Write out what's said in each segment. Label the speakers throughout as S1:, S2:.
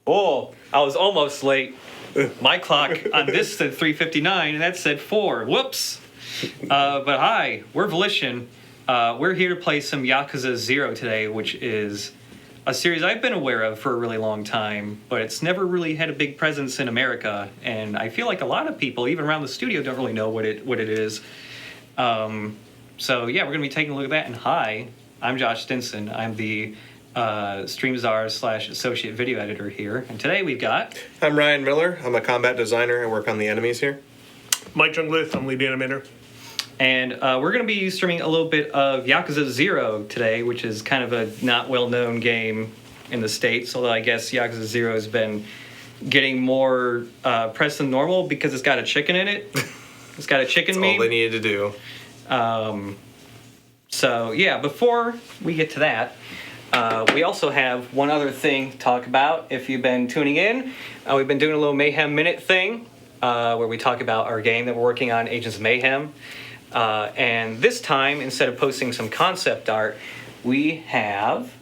S1: Oh, I was almost late. My clock on this said 3:59, and that said 4. Whoops. But hi, we're Volition. We're here to play some Yakuza 0 today, which is a series I've been aware of for a really long time, but it's never really had a big presence in America, and I feel like a lot of people, even around the studio, don't really know what it is. So yeah, we're going to be taking a look at that. And hi, I'm Josh Stinson. I'm the Stream Czar / associate video editor here, and today we've got...
S2: I'm Ryan Miller. I'm a combat designer. I work on the enemies here.
S3: Mike Jungbluth. I'm lead animator.
S1: And we're going to be streaming a little bit of Yakuza 0 today, which is kind of a not well-known game in the States, although I guess Yakuza 0 has been getting more press than normal because it's got a chicken in it. It's got a chicken meme.
S2: All they needed to do.
S1: So, yeah, before we get to that, we also have one other thing to talk about. If you've been tuning in, we've been doing a little Mayhem Minute thing where we talk about our game that we're working on, Agents of Mayhem. And this time, instead of posting some concept art, we have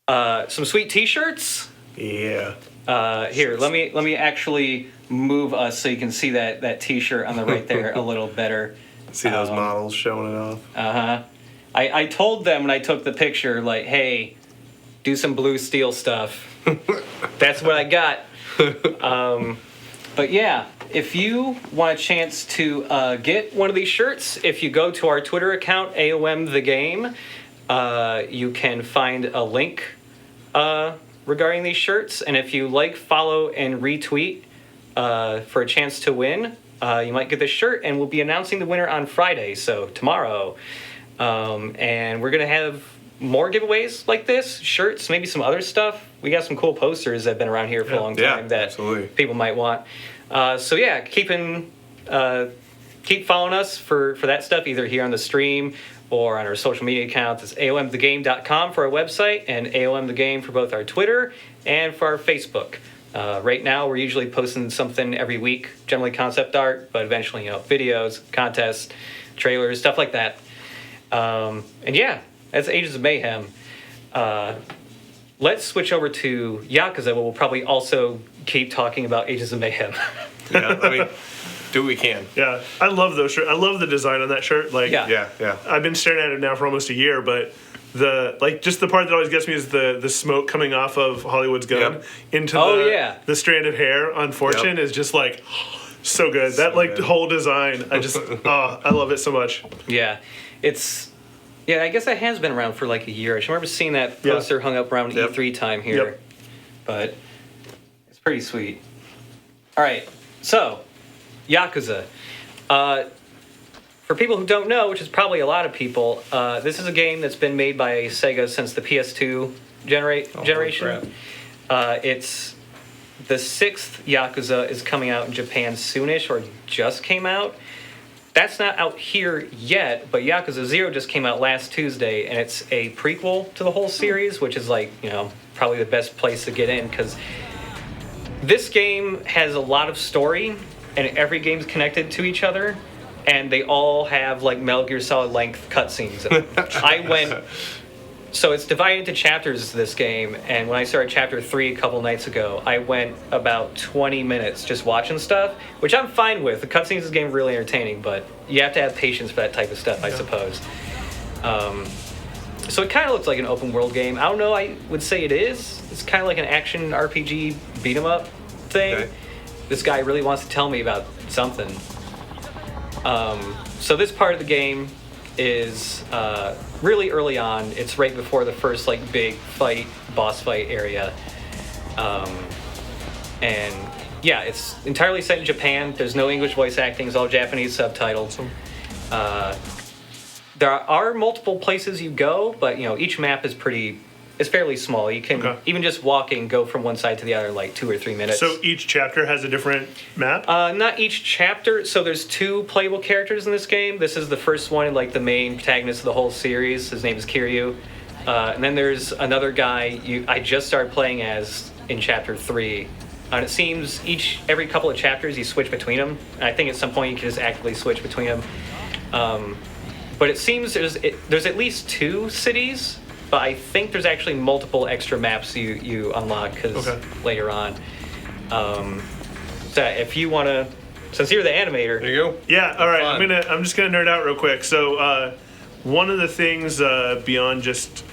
S1: some sweet T-shirts.
S2: Yeah.
S1: Here, let me actually move us so you can see that T-shirt on the right there a little better.
S2: See those models showing it off.
S1: Uh-huh. I told them when I took the picture, like, hey, do some blue steel stuff. That's what I got. But yeah, if you want a chance to get one of these shirts, if you go to our Twitter account, AOM The Game, you can find a link regarding these shirts. And if you like, follow, and retweet for a chance to win, you might get this shirt. And we'll be announcing the winner on Friday, so tomorrow. And we're going to have more giveaways like this, shirts, maybe some other stuff. We got some cool posters that have been around here for a long time that
S2: absolutely.
S1: People might want. So yeah, keep following us for that stuff, either here on the stream or on our social media accounts. It's aomthegame.com for our website and aomthegame for both our Twitter and for our Facebook. Right now, we're usually posting something every week, generally concept art, but eventually, videos, contests, trailers, stuff like that. And yeah, that's Agents of Mayhem. Let's switch over to Yakuza, where we'll probably also keep talking about Agents of Mayhem.
S2: Yeah, do what we can.
S3: Yeah, I love those shirts. I love the design on that shirt. Like,
S2: Yeah.
S3: I've been staring at it now for almost a year, but just the part that always gets me is the smoke coming off of Hollywood's gun into the strand of hair on Fortune is just like so good. That whole design, I love it so much.
S1: Yeah, I guess that has been around for like a year. I remember seeing that poster hung up around E3 time here, but it's pretty sweet. All right, so Yakuza. For people who don't know, which is probably a lot of people, this is a game that's been made by Sega since the PS2 generation. It's the 6th Yakuza is coming out in Japan soonish, or just came out. That's not out here yet, but Yakuza 0 just came out last Tuesday, and it's a prequel to the whole series, which is probably the best place to get in, because this game has a lot of story, and every game's connected to each other, and they all have Metal Gear Solid length cutscenes. So it's divided into chapters, this game, and when I started chapter 3 a couple nights ago, I went about 20 minutes just watching stuff, which I'm fine with. The cutscenes of this game are really entertaining, but you have to have patience for that type of stuff, I suppose. So it kind of looks like an open world game. I don't know, I would say it is. It's kind of like an action RPG beat 'em up thing. Okay. This guy really wants to tell me about something. So this part of the game is really early on. It's right before the first big boss fight area. And yeah, it's entirely set in Japan. There's no English voice acting. It's all Japanese subtitles. There are multiple places you go, but each map is fairly small. You can even just walking go from one side to the other 2 or 3 minutes.
S3: So each chapter has a different map?
S1: Not each chapter. So there's 2 playable characters in this game. This is the first one, the main protagonist of the whole series. His name is Kiryu. And then there's another guy I just started playing as in chapter 3. And it seems every couple of chapters you switch between them. And I think at some point you can just actively switch between them. But it seems there's at least 2 cities but I think there's actually multiple extra maps you unlock later on. So if you want to, since you're the animator,
S2: There you go.
S3: Yeah, all right.
S2: Fun.
S3: I'm just gonna nerd out real quick. So one of the things beyond just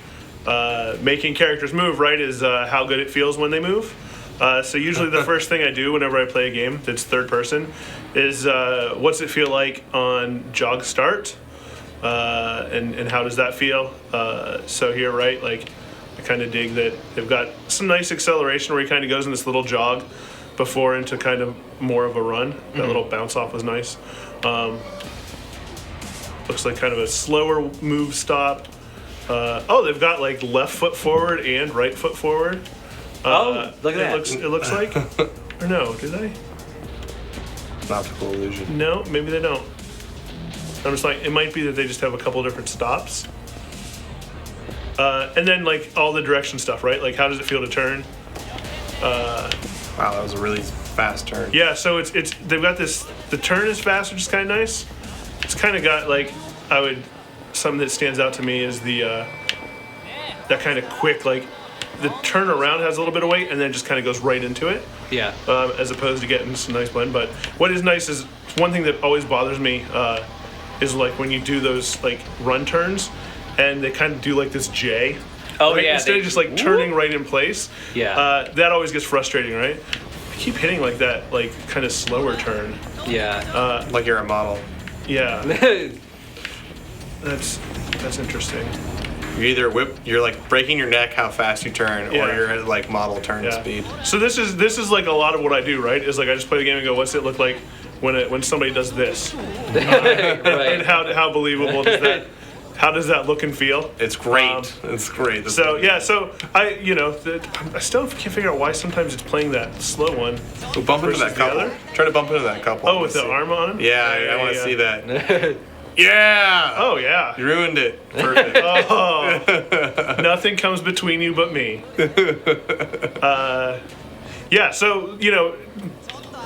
S3: making characters move, right, is how good it feels when they move. So usually the first thing I do whenever I play a game that's third person is what's it feel like on jog start, and how does that feel? So here, right, like I kind of dig that they've got some nice acceleration where he kind of goes in this little jog before into kind of more of a run. That little bounce off was nice. Looks like kind of a slower move stop. They've got like left foot forward and right foot forward.
S1: look at that.
S3: It looks like, or no, do they?
S2: Optical illusion.
S3: No, maybe they don't. I'm just like, it might be that they just have a couple different stops. And then like all the direction stuff, right? Like how does it feel to turn?
S2: Wow, that was a really fast turn.
S3: Yeah, so it's they've got this, the turn is fast, which is kind of nice. It's kind of got like, something that stands out to me is the, that kind of quick, like the turn around has a little bit of weight and then just kind of goes right into it.
S1: Yeah.
S3: As opposed to getting some nice blend. But what is nice is one thing that always bothers me is like when you do those like run turns and they kind of do like this J.
S1: Oh
S3: right?
S1: yeah.
S3: Instead of just like turning right in place.
S1: Yeah.
S3: That always gets frustrating, right? I keep hitting like that, like kind of slower turn.
S1: Yeah.
S2: Like you're a model.
S3: Yeah. That's interesting.
S2: You're like breaking your neck how fast you turn,
S3: Yeah.
S2: or you're at like model turn
S3: Yeah.
S2: speed.
S3: So this is like a lot of what I do, right? Is like I just play the game and go, what's it look like when somebody does this, and
S1: Right.
S3: how believable does that? How does that look and feel?
S2: It's great. It's great.
S3: So yeah, so I still can't figure out why sometimes it's playing that slow one.
S2: We'll bump into
S3: versus
S2: that
S3: the
S2: couple.
S3: other?
S2: Try to bump into that couple.
S3: Oh, with the arm on him?
S2: Yeah, I want to see that. Yeah.
S3: Oh yeah.
S2: You ruined it. Perfect.
S3: Oh, nothing comes between you but me. Yeah, so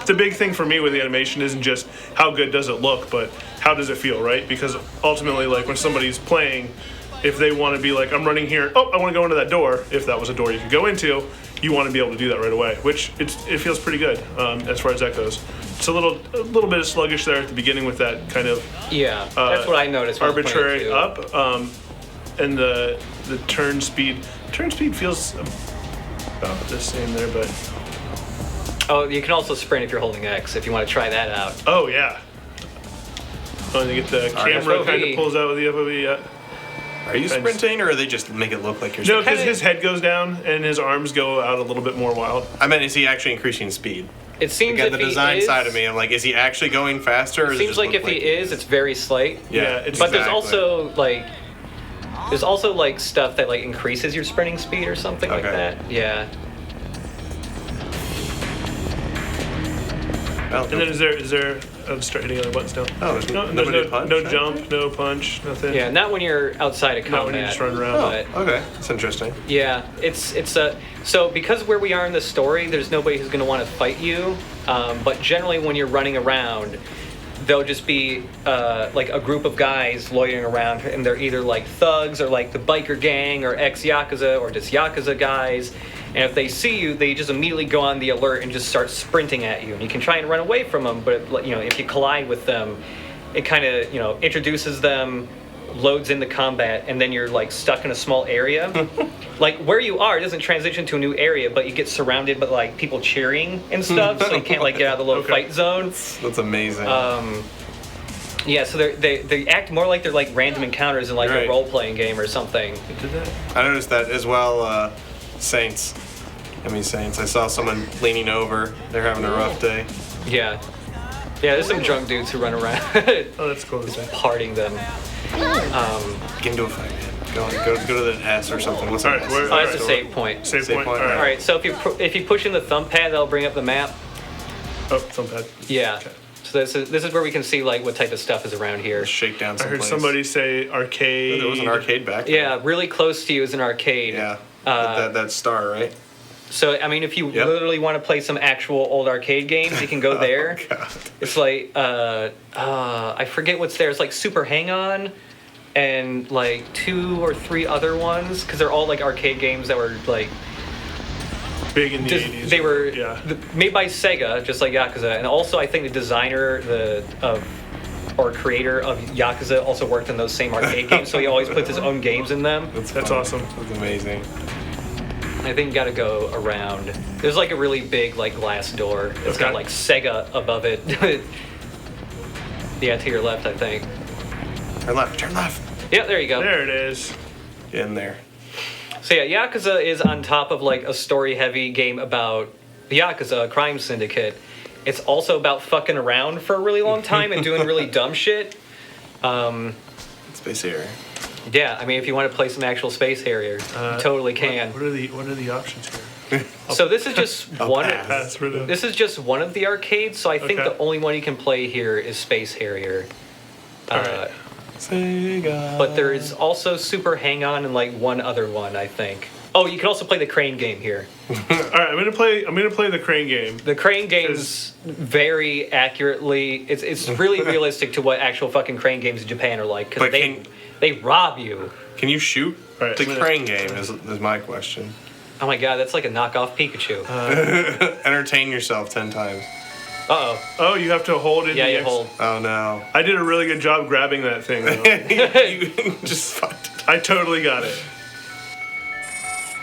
S3: the big thing for me with the animation isn't just how good does it look, but how does it feel, right? Because ultimately, like when somebody's playing, if they want to be like, I'm running here, I want to go into that door, if that was a door you could go into, you want to be able to do that right away, which it feels pretty good as far as that goes. It's a little bit of sluggish there at the beginning with that kind of
S1: that's what I noticed. when I was playing
S3: arbitrary
S1: too.
S3: up, and the turn speed feels about the same there, but
S1: Oh, you can also sprint if you're holding X. If you want to try that out.
S3: oh yeah. Oh, and you get the camera
S1: FOV.
S3: kind of pulls out with the FOV. Yeah.
S2: Are you sprinting, or they just make it look like you're
S3: No,
S2: sprinting?
S3: because his head goes down and his arms go out a little bit more wild.
S2: I meant, is he actually increasing speed?
S1: It seems
S2: Again,
S1: if
S2: the
S1: he
S2: design
S1: is,
S2: side of me, I'm like, is he actually going faster? Or
S1: It seems like if he is, it's very slight.
S3: Yeah, it's
S1: But there's
S2: exactly.
S1: also like stuff that like increases your sprinting speed or something like
S2: Okay.
S1: that. Yeah.
S2: Well,
S3: And then is there? I'll start hitting other buttons now.
S2: Oh, there's
S3: no,
S2: nobody
S3: no,
S2: punch,
S3: no
S2: right?
S3: jump, no punch, nothing.
S1: Yeah, not when you're outside of combat.
S3: Not when you just run around.
S2: oh,
S1: but-
S2: okay. That's interesting.
S1: Yeah, it's so because where we are in the story, there's nobody who's going to want to fight you. But generally, when you're running around, there'll just be like a group of guys loitering around, and they're either like thugs or like the biker gang or ex-Yakuza or just Yakuza guys. And if they see you, they just immediately go on the alert and just start sprinting at you. And you can try and run away from them, but if you collide with them, it kind of introduces them, loads into combat, and then you're like stuck in a small area. Like where you are, it doesn't transition to a new area, but you get surrounded by like people cheering and stuff, so you can't like get out of the little
S3: Okay.
S1: fight zone.
S2: That's amazing.
S1: Yeah, so they act more like they're like random encounters in like
S2: Right.
S1: a role playing game or something.
S3: Did that?
S2: I noticed that as well. Saints. I saw someone leaning over. They're having a rough day.
S1: Yeah, there's some drunk dudes who run around
S3: Oh, that's cool.
S1: partying them.
S2: Get into a fight, man. Go to the S or something. What's
S3: All
S2: that?
S3: right, where-
S1: Oh, that's a
S3: Alright.
S1: save point.
S3: Save
S2: Save
S3: point.
S2: point,
S3: All right.
S1: All right, so if you push in the thumb pad, that'll bring up the map.
S3: Oh, thumbpad.
S1: Yeah.
S3: Okay.
S1: So this is where we can see like what type of stuff is around here.
S2: Shake down
S3: I
S2: someplace.
S3: heard somebody say arcade.
S2: There was an arcade back there.
S1: Yeah, really close to you is an arcade.
S2: Yeah. That star, right?
S1: So I mean, if you
S2: Yep.
S1: literally want to play some actual old arcade games, you can go there.
S2: God.
S1: It's like I forget what's there. It's like Super Hang On, and like 2 or 3 other ones because they're all like arcade games that were like
S3: big in the 80s.
S1: They were
S3: made
S1: by Sega, just like Yakuza, and also I think the designer or creator of Yakuza also worked in those same arcade games, so he always puts his own games in them.
S3: That's awesome.
S2: That's amazing.
S1: I think you got to go around. There's like a really big like glass door. It's got like Sega above it. Yeah, to your left, I think.
S2: Turn left. Turn left.
S1: Yeah, there you go.
S3: There it is.
S2: Get in there.
S1: So yeah, Yakuza is on top of like a story-heavy game about Yakuza, a crime syndicate. It's also about fucking around for a really long time and doing really dumb shit.
S2: Space Harrier.
S1: Yeah, I mean, if you want to play some actual Space Harrier, you totally can.
S3: What are the options here?
S1: So this is just one.
S3: This
S1: is just one of the arcades. So I think the only one you can play here is Space Harrier.
S2: Alright. Sega.
S1: But there is also Super Hang-On and like one other one, I think. Oh, you can also play the crane game here.
S3: All right, I'm gonna play the crane game.
S1: The crane game's very accurately. It's really realistic to what actual fucking crane games in Japan are like because they rob you.
S2: Can you shoot?
S3: Right,
S2: the crane game is my question.
S1: Oh my god, that's like a knockoff Pikachu.
S2: Entertain yourself 10 times.
S3: Oh, you have to hold it.
S1: Yeah, you hold.
S2: Oh no.
S3: I did a really good job grabbing that thing.
S2: You just fucked it.
S3: I totally got it.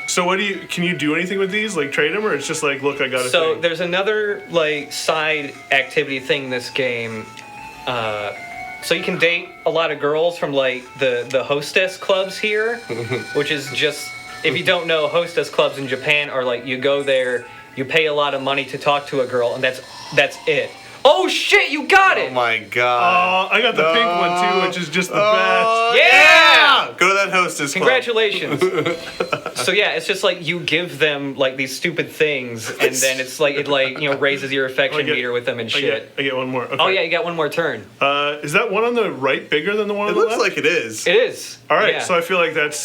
S3: So can you do anything with these? Like trade them, or it's just like, look, I got a
S1: So
S3: thing?
S1: there's another like side activity thing in this game. So you can date a lot of girls from like the hostess clubs here, which is just, if you don't know, hostess clubs in Japan are like you go there, you pay a lot of money to talk to a girl, and that's it. Oh shit, you got it!
S2: Oh my god.
S3: Oh, I got the pink one too, which is just the best.
S1: Yeah!
S2: Go to that hostess club.
S1: Congratulations. So yeah, it's just like you give them like these stupid things, and then it's like it raises your affection meter with them and shit.
S3: I get one more. Okay.
S1: Oh yeah, you got one more turn.
S3: Is that one on the right bigger than the one on the left?
S2: It looks like it is.
S1: It is.
S3: All right,
S1: yeah.
S3: So I feel like that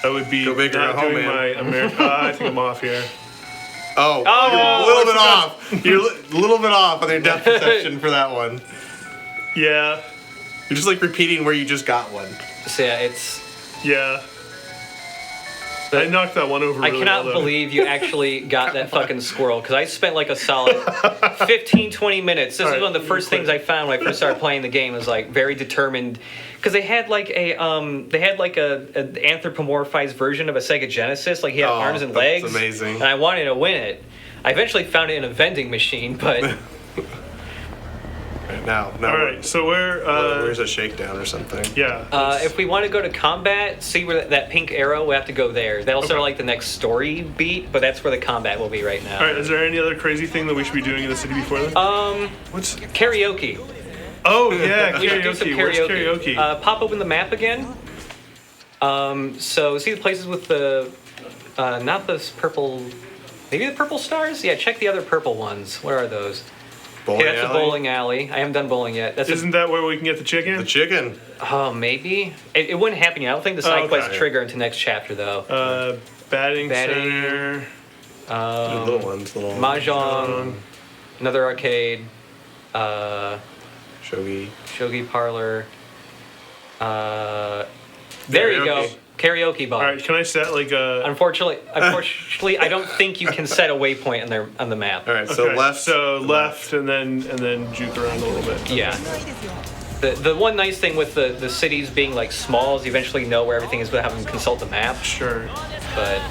S3: would be
S2: Go bigger
S3: not
S2: at home,
S3: doing
S2: man.
S3: my American. I think I'm off here.
S2: Oh, you're a little bit off. You're a little bit off on your depth perception for that one.
S3: Yeah.
S2: You're just like repeating where you just got one.
S1: So yeah, it's.
S3: Yeah. I knocked that one over.
S1: I
S3: really
S1: cannot
S3: well, though.
S1: believe you actually got that fucking squirrel, because I spent like a solid 15, 20 minutes. This is one of the first things I found when I first started playing the game. I was like very determined, because they had like an anthropomorphized version of a Sega Genesis. Like he had arms and legs.
S2: That's amazing.
S1: And I wanted to win it. I eventually found it in a vending machine, but.
S2: Right now.
S3: All right, so
S2: where's a shakedown or something?
S3: Yeah.
S1: If we want to go to combat, see where that pink arrow, we have to go there. That'll start like the next story beat, but that's where the combat will be right now.
S3: All right, is there any other crazy thing that we should be doing in the city before then? What's
S1: karaoke?
S3: Oh yeah,
S1: We should do some
S3: karaoke. Where's karaoke?
S1: Pop open the map again. So see the places with the not this purple, maybe the purple stars. Yeah, check the other purple ones. What are those?
S2: Bowling
S1: that's
S2: alley?
S1: a bowling alley. I haven't done bowling yet.
S3: Isn't that where we can get the chicken?
S2: The chicken.
S1: Oh, maybe. It wouldn't happen yet. I don't think the side quests trigger into next chapter, though.
S3: Batting center.
S2: The little ones.
S1: Mahjong. Another arcade.
S2: Shogi
S1: parlor. There you go. Karaoke bar.
S3: All right, can I set like a?
S1: Unfortunately, I don't think you can set a waypoint on the map.
S2: All right, so left.
S3: So left, and then juke around a little bit.
S1: Yeah. The one nice thing with the cities being like small is you eventually know where everything is without having to consult the map.
S3: Sure.
S1: But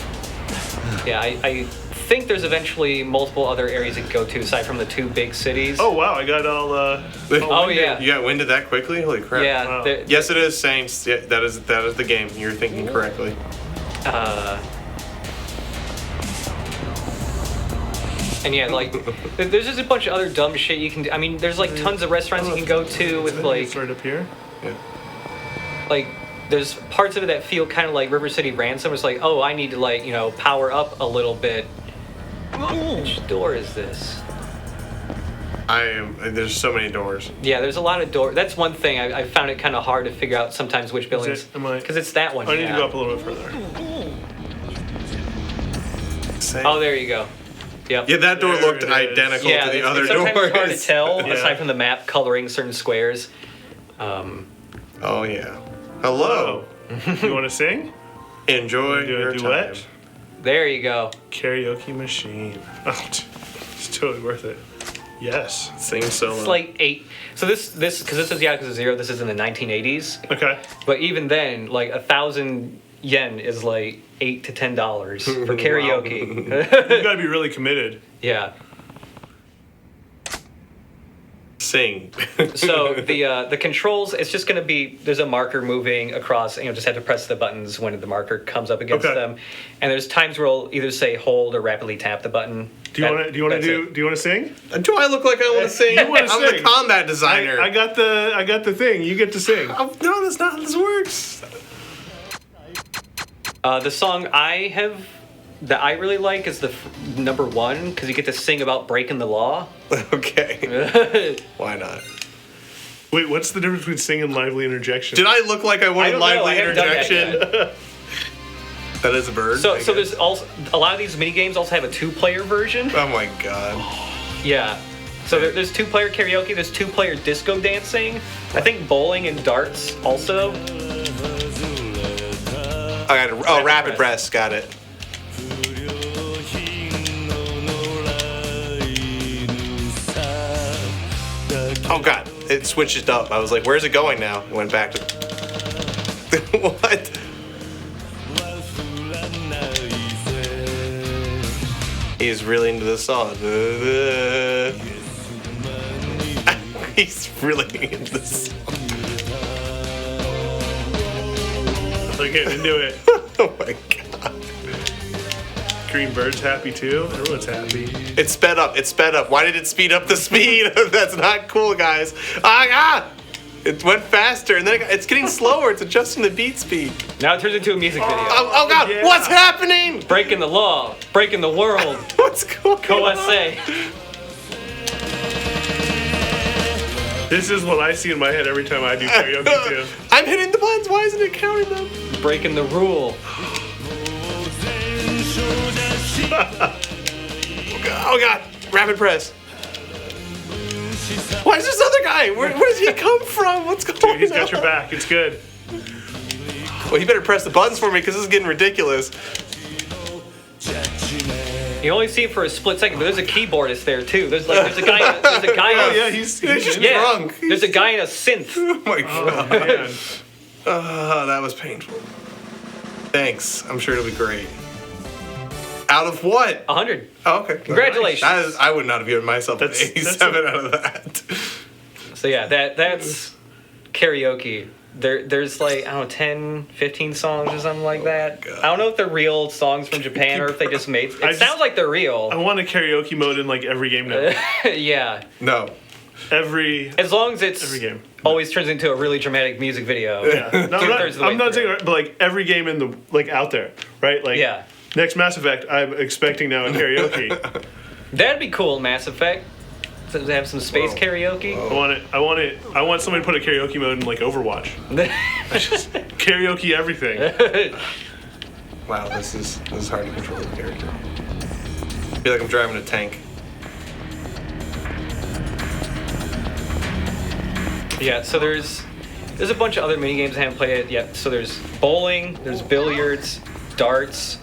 S1: yeah, I think there's eventually multiple other areas you can go to aside from the 2 big cities.
S3: Oh wow, I got all.
S1: Oh yeah.
S2: You got winded that quickly? Holy crap!
S1: Yeah.
S3: Wow.
S2: Yes, it is Saints. Yeah, that is the game. You're thinking correctly.
S1: And yeah, like there's just a bunch of other dumb shit you can do. I mean, there's like tons of restaurants you can go to with like
S3: It's right up here.
S2: Yeah.
S1: like there's parts of it that feel kind of like River City Ransom. It's like, oh, I need to power up a little bit. Which door is this?
S2: There's so many doors.
S1: Yeah, there's a lot of doors. That's one thing I found it kind of hard to figure out sometimes which buildings. Because it's that one.
S3: I need to go up a little bit further.
S1: Oh, there you go. Yep.
S2: Yeah, that door looked identical to the other
S1: sometimes
S2: doors.
S1: it's hard to tell aside from the map coloring certain squares.
S2: Oh yeah. Hello.
S3: You want to sing?
S2: Enjoy
S3: Do
S2: your
S3: a duet?
S2: time.
S1: There you go.
S3: Karaoke machine. Oh, it's totally worth it. Yes.
S2: Sing solo.
S1: It's like 8. So this because this is Yakuza 0. This is in the 1980s.
S3: Okay.
S1: But even then, like 1,000 yen is like $8 to $10 for karaoke.
S3: You got to be really committed.
S1: Yeah.
S2: Sing.
S1: So the controls, it's just going to be, there's a marker moving across, just have to press the buttons when the marker comes up against
S3: Okay.
S1: them. And there's times where I'll either say hold or rapidly tap the button.
S3: Do you want to sing?
S2: Do I look like I want to sing?
S3: You wanna
S2: I'm
S3: sing.
S2: the combat designer.
S3: I got the thing. You get to sing.
S2: Oh, no, that's not how this works.
S1: The song that I really like is the number 1 because you get to sing about breaking the law.
S2: Okay. Why not?
S3: Wait, what's the difference between sing and lively interjection?
S2: Did I look like I
S1: I
S2: wanted
S1: don't know, I
S2: lively
S1: haven't done that
S2: interjection? That is a bird.
S1: So
S2: I
S1: so
S2: guess.
S1: there's also a lot of these mini games also have a 2-player version.
S2: Oh my god.
S1: Yeah. So there's 2-player karaoke. There's 2-player disco dancing. I think bowling and darts also.
S2: I got it. Oh, rapid press. Got it. Oh god, it switched it up. I was like, "Where's it going now?" It went back to. What? He's really into the song. He's really into this.
S3: They're getting into it.
S2: Oh my god.
S3: Green Bird's happy too. Everyone's happy.
S2: It sped up. It sped up. Why did it speed up the speed? That's not cool, guys. It went faster, and then it's getting slower. It's adjusting the beat speed.
S1: Now it turns into a music video.
S2: Oh god,
S3: yeah.
S2: what's happening?
S1: Breaking the law, breaking the world.
S2: What's going on?
S1: OSA.
S3: This is what I see in my head every time I do karaoke too.
S2: I'm hitting the buttons. Why isn't it counting them?
S1: Breaking the rule.
S2: Oh god, rapid press. Why is this other guy? Where does he come from? What's going on?
S3: He's got your back. It's good.
S2: Well, you better press the buttons for me because this is getting ridiculous.
S1: You only see it for a split second, but there's a keyboardist there too. There's a guy.
S3: Oh yeah, he's
S2: just
S1: yeah,
S2: drunk.
S1: There's a guy in a synth.
S2: Oh my god.
S3: man.
S2: Oh, that was painful. Thanks. I'm sure it'll be great. Out of what?
S1: 100.
S2: Oh, okay.
S1: Congratulations.
S2: I would not have given myself an
S3: That's
S2: 87 out of that.
S1: So yeah, that's karaoke. There's like, I don't know, 10, 15 songs or something like that.
S2: God.
S1: I don't know if they're real songs from Japan or if they just made. It sounds like they're real.
S3: I want a karaoke mode in like every game now.
S1: Yeah.
S2: No.
S1: As long as it's
S3: Every game.
S1: always turns into a really dramatic music video.
S3: Yeah. No,
S1: Two-thirds of the way
S3: I'm not
S1: through.
S3: saying, but like every game in the like out there, right? Like
S1: Yeah.
S3: next Mass Effect, I'm expecting now a karaoke.
S1: That'd be cool, Mass Effect. To have some space
S2: Whoa.
S1: karaoke.
S3: I want somebody to put a karaoke mode in like Overwatch. Just karaoke everything.
S2: Wow, this is hard to control the character. I feel like I'm driving a tank.
S1: Yeah, so there's a bunch of other mini games I haven't played yet. So there's bowling, there's billiards, darts,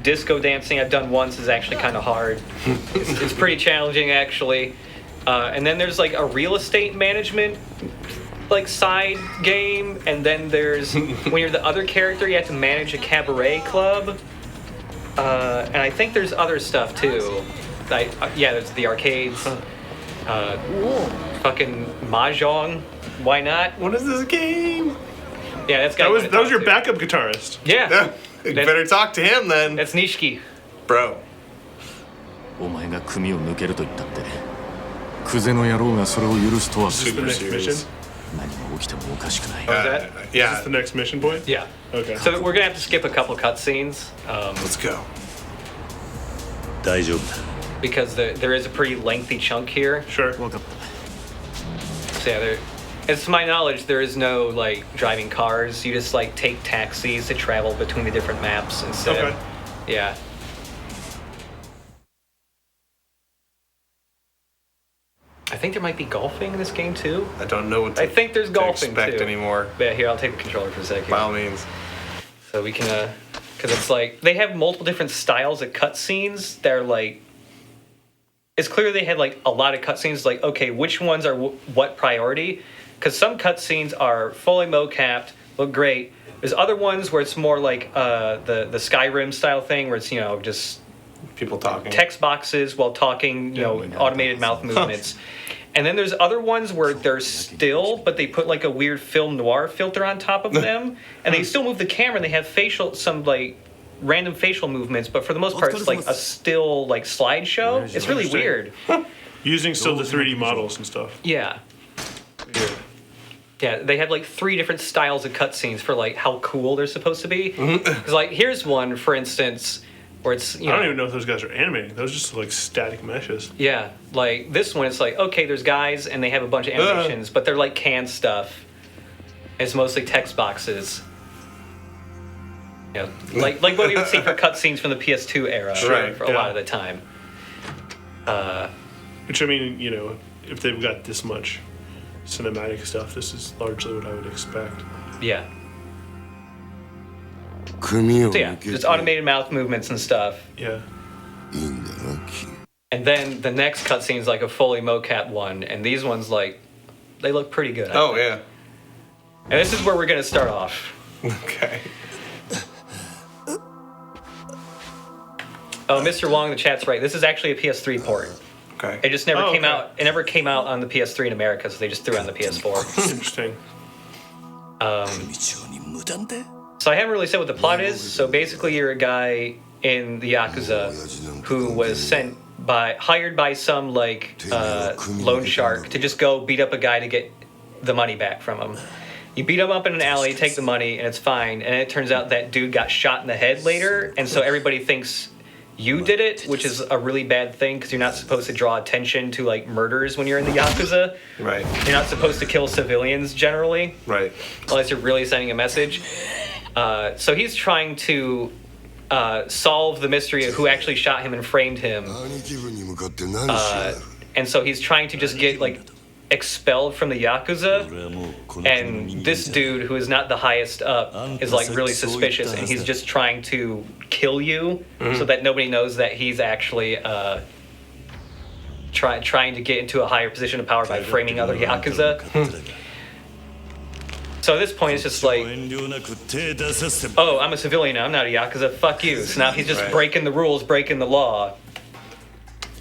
S1: disco dancing. I've done once. Is actually kind of hard. It's pretty challenging actually. And then there's like a real estate management like side game, and then there's when you're the other character, you have to manage a cabaret club. And I think there's other stuff too. Yeah, there's the arcades. Fucking mahjong. Why not?
S2: What is this game?
S1: Yeah, that's
S3: That was your backup guitarist.
S1: Yeah,
S2: You better talk to him then.
S1: that's Nishiki.
S2: Bro.
S4: お前が組を抜けると言ったってクゼの野郎がそれを許すとは
S3: Is this the
S2: Super
S3: next mission?
S2: serious.
S4: 何が起きてもおかしくない
S1: What was that?
S3: Is
S2: Yeah.
S3: this the next mission point?
S1: Yeah.
S3: Okay.
S1: So we're gonna have to skip a couple cutscenes
S2: Let's go.
S4: 大丈夫だ
S1: because there is a pretty lengthy chunk here.
S3: Sure.
S4: 分かった
S1: So yeah, as to my knowledge, there is no like driving cars. You just like take taxis to travel between the different maps instead.
S3: Okay.
S1: Yeah. I think there might be golfing in this game too.
S2: I don't know what to,
S1: I think there's golfing
S2: expect
S1: too.
S2: anymore.
S1: Yeah, here, I'll take the controller for a second.
S2: By all means.
S1: So we can, because it's like, they have multiple different styles of cutscenes. They're like, it's clear they had like a lot of cutscenes. Like, okay, which ones are what priority? Because some cutscenes are fully mocapped, look great. There's other ones where it's more like the Skyrim style thing, where it's, you know, just
S2: people talking,
S1: text boxes while talking, you know, automated mouth movements. And then there's other ones where they're still, but they put like a weird film noir filter on top of them, and they still move the camera. And they have some like random facial movements, but for the most part, it's like a still like slideshow. It's really weird.
S3: Using still the 3D models and stuff.
S1: Yeah. Weird. Yeah, they have like 3 different styles of cutscenes for like how cool they're supposed to be. Because like here's one, for instance, where it's, you know,
S3: I don't even know if those guys are animating. Those are just like static meshes.
S1: Yeah, like this one, it's like, okay, there's guys and they have a bunch of animations, but they're like canned stuff. It's mostly text boxes. You know, like what we would see for cutscenes from the PS2 era,
S2: Right,
S1: for a lot of the time.
S3: Which, I mean, you know, if they've got this much cinematic stuff, this is largely what I would expect.
S1: Yeah. So yeah, just automated mouth movements and stuff.
S3: Yeah.
S1: And then the next cutscene is like a fully mocap one, and these ones, like, they look pretty good.
S2: Oh, yeah.
S1: And this is where we're going to start off.
S2: Okay.
S1: Oh, Mr. Wong in the chat's right. This is actually a PS3 port.
S2: Okay.
S1: It just never came out. It never came out on the PS3 in America, so they just threw it on the PS4.
S3: Interesting.
S1: So I haven't really said what the plot is. So basically, you're a guy in the Yakuza who was hired by some like loan shark to just go beat up a guy to get the money back from him. You beat him up in an alley, take the money, and it's fine. And it turns out that dude got shot in the head later, and so everybody thinks you did it, which is a really bad thing because you're not supposed to draw attention to like murders when you're in the Yakuza.
S2: Right.
S1: You're not supposed to kill civilians generally.
S2: Right.
S1: Unless you're really sending a message. So he's trying to solve the mystery of who actually shot him and framed him. And so he's trying to just get like expelled from the Yakuza. And this dude, who is not the highest up, is like really suspicious, and he's just trying to kill you so that nobody knows that he's actually trying to get into a higher position of power by framing other Yakuza. So at this point, it's just like, oh, I'm a civilian now, I'm not a Yakuza, fuck you. So now he's just breaking the rules, breaking the law.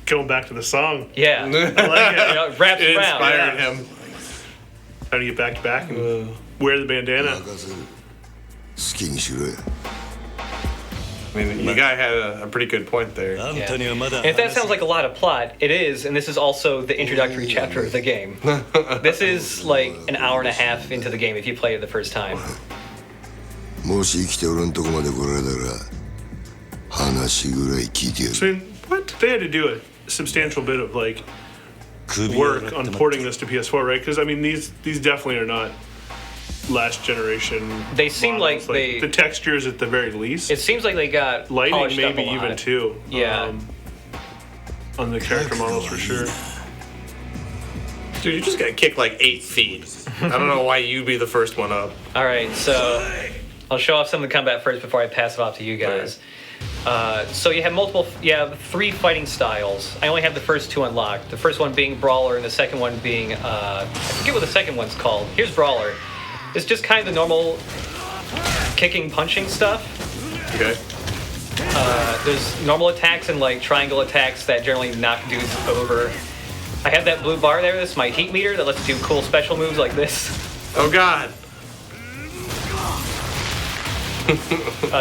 S3: Going back to the song.
S1: Yeah. I like it. You know, it wraps
S2: It
S1: around.
S2: inspired
S1: Yeah.
S2: him.
S3: Trying to get back to back and wear the bandana.
S2: I mean, you guy had a pretty good point there.
S1: Yeah. And if that sounds like a lot of plot, it is, and this is also the introductory chapter of the game. This is like an hour and a half into the game if you play it the first time.
S3: So, I mean, what? They had to do a substantial bit of like work on porting this to PS4, right? Because I mean, these definitely are not last generation.
S1: They seem
S3: models.
S1: like
S3: the textures at the very least.
S1: It seems like they got
S3: Lighting
S1: polished up
S3: maybe
S1: a lot.
S3: even too.
S1: Yeah.
S3: On the character models for sure.
S2: Dude, you're just gonna kick like 8 feet. I don't know why you'd be the first one up.
S1: All right, so I'll show off some of the combat first before I pass it off to you guys. So you have 3 fighting styles. I only have the first 2 unlocked. The first one being Brawler, and the second one being I forget what the second one's called. Here's Brawler. It's just kind of the normal kicking, punching stuff.
S2: Okay.
S1: There's normal attacks and like triangle attacks that generally knock dudes over. I have that blue bar there. That's my heat meter that lets you do cool special moves like this.
S2: Oh God.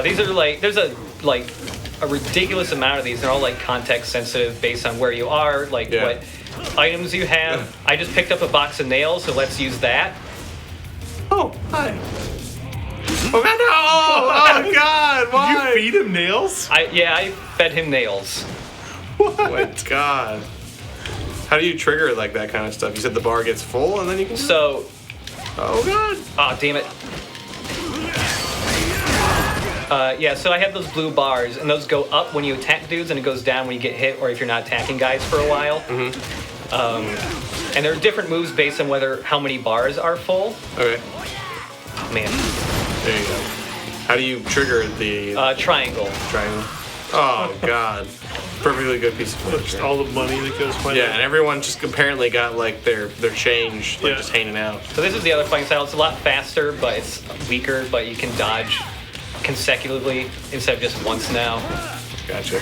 S1: These are like, there's a ridiculous amount of these. They're all like context sensitive based on where you are, like what items you have. I just picked up a box of nails, so let's use that.
S2: Oh, hi. Oh God, no! Oh God, why?
S3: Did you feed him nails?
S1: I fed him nails.
S2: What? God. How do you trigger like that kind of stuff? You said the bar gets full and then you can.
S1: So.
S2: Oh God.
S1: Oh damn it. Yeah, so I have those blue bars, and those go up when you attack dudes, and it goes down when you get hit, or if you're not attacking guys for a while. And there are different moves based on how many bars are full.
S2: Okay.
S1: Man,
S2: There you go. How do you trigger the
S1: triangle.
S2: triangle? Oh God. Perfectly good piece of
S3: Just
S2: footage.
S3: all the money that goes by.
S2: Yeah, and everyone just apparently got like their change like
S3: Yeah.
S2: just hanging out.
S1: So this is the other fighting style. It's a lot faster, but it's weaker. But you can dodge consecutively instead of just once now.
S2: Gotcha.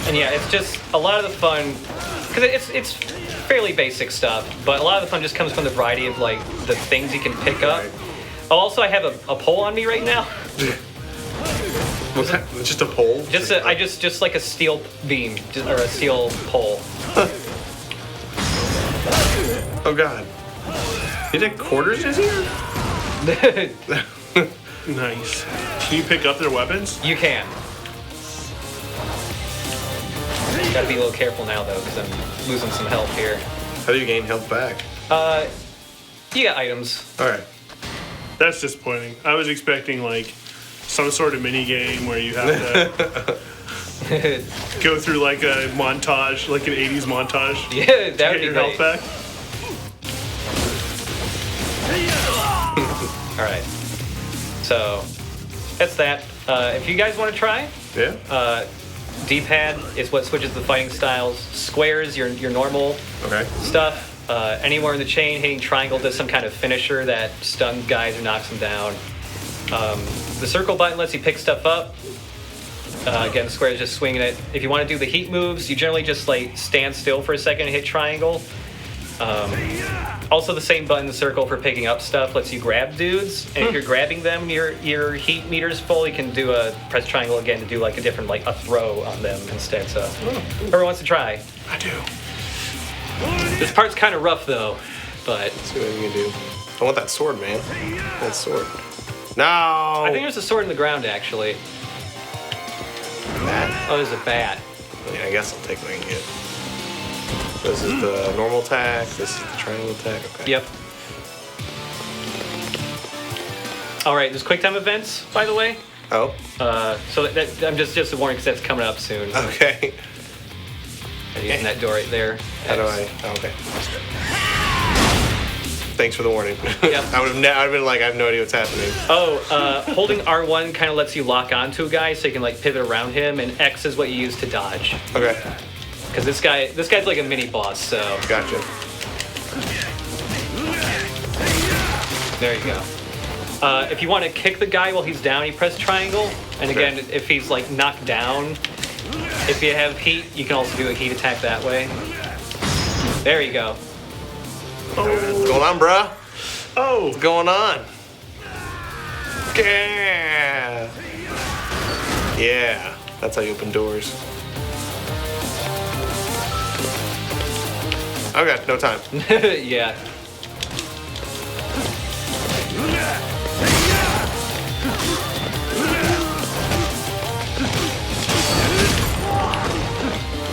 S1: And yeah, it's just a lot of the fun because it's fairly basic stuff, but a lot of the fun just comes from the variety of like the things you can pick up.
S2: Right.
S1: Oh, also, I have a pole on me right now.
S2: What's that? Just a pole?
S1: Just like a steel beam or a steel pole.
S2: Oh God. You did quarters this year?
S3: Nice. Can you pick up their weapons?
S1: You can. Gotta be a little careful now though, because I'm losing some health here.
S2: How do you gain health back?
S1: You got items.
S2: Alright.
S3: That's disappointing. I was expecting like some sort of mini game where you have to go through like a montage, like an 80s montage.
S1: Yeah,
S3: to
S1: that
S3: get
S1: would be
S3: your
S1: great.
S3: health back.
S1: All right. So that's that. If you guys want to try,
S2: Yeah?
S1: D-pad is what switches the fighting styles. Squares, your normal
S2: Okay.
S1: stuff. Anywhere in the chain, hitting triangle does some kind of finisher that stuns guys or knocks them down. The circle button lets you pick stuff up. Again, square is just swinging it. If you want to do the heat moves, you generally just like stand still for a second and hit triangle. Also, the same button, the circle, for picking up stuff lets you grab dudes. And if you're grabbing them, your heat meter's full. You can do press triangle again to do like a different a throw on them instead. So whoever wants to try.
S3: I do.
S1: This part's kind of rough though, but
S2: Let's see what we can do. I want that sword, man. That sword. No!
S1: I think there's a sword in the ground actually.
S2: That.
S1: Oh, there's a bat.
S2: Yeah, I guess I'll take what I can get. This is the normal attack. This is the triangle attack. Okay.
S1: Yep. All right, there's quick time events, by the way.
S2: Oh.
S1: So I'm just a warning because that's coming up soon.
S2: Okay.
S1: Using that door right there.
S2: How do I? Oh, okay. Thanks for the warning.
S1: Yep.
S2: I would have been like, I have no idea what's happening.
S1: Oh, holding R1 kind of lets you lock onto a guy, so you can like pivot around him, and X is what you use to dodge.
S2: Okay.
S1: Because this guy's like a mini boss, so
S2: Gotcha.
S1: there you go. If you want to kick the guy while he's down, you press triangle. And again, if he's like knocked down, if you have heat, you can also do a heat attack that way. There you go.
S2: What's going on, bruh?
S3: Oh,
S2: What's going on? Yeah. Yeah. That's how you open doors. Okay, no time.
S1: Yeah.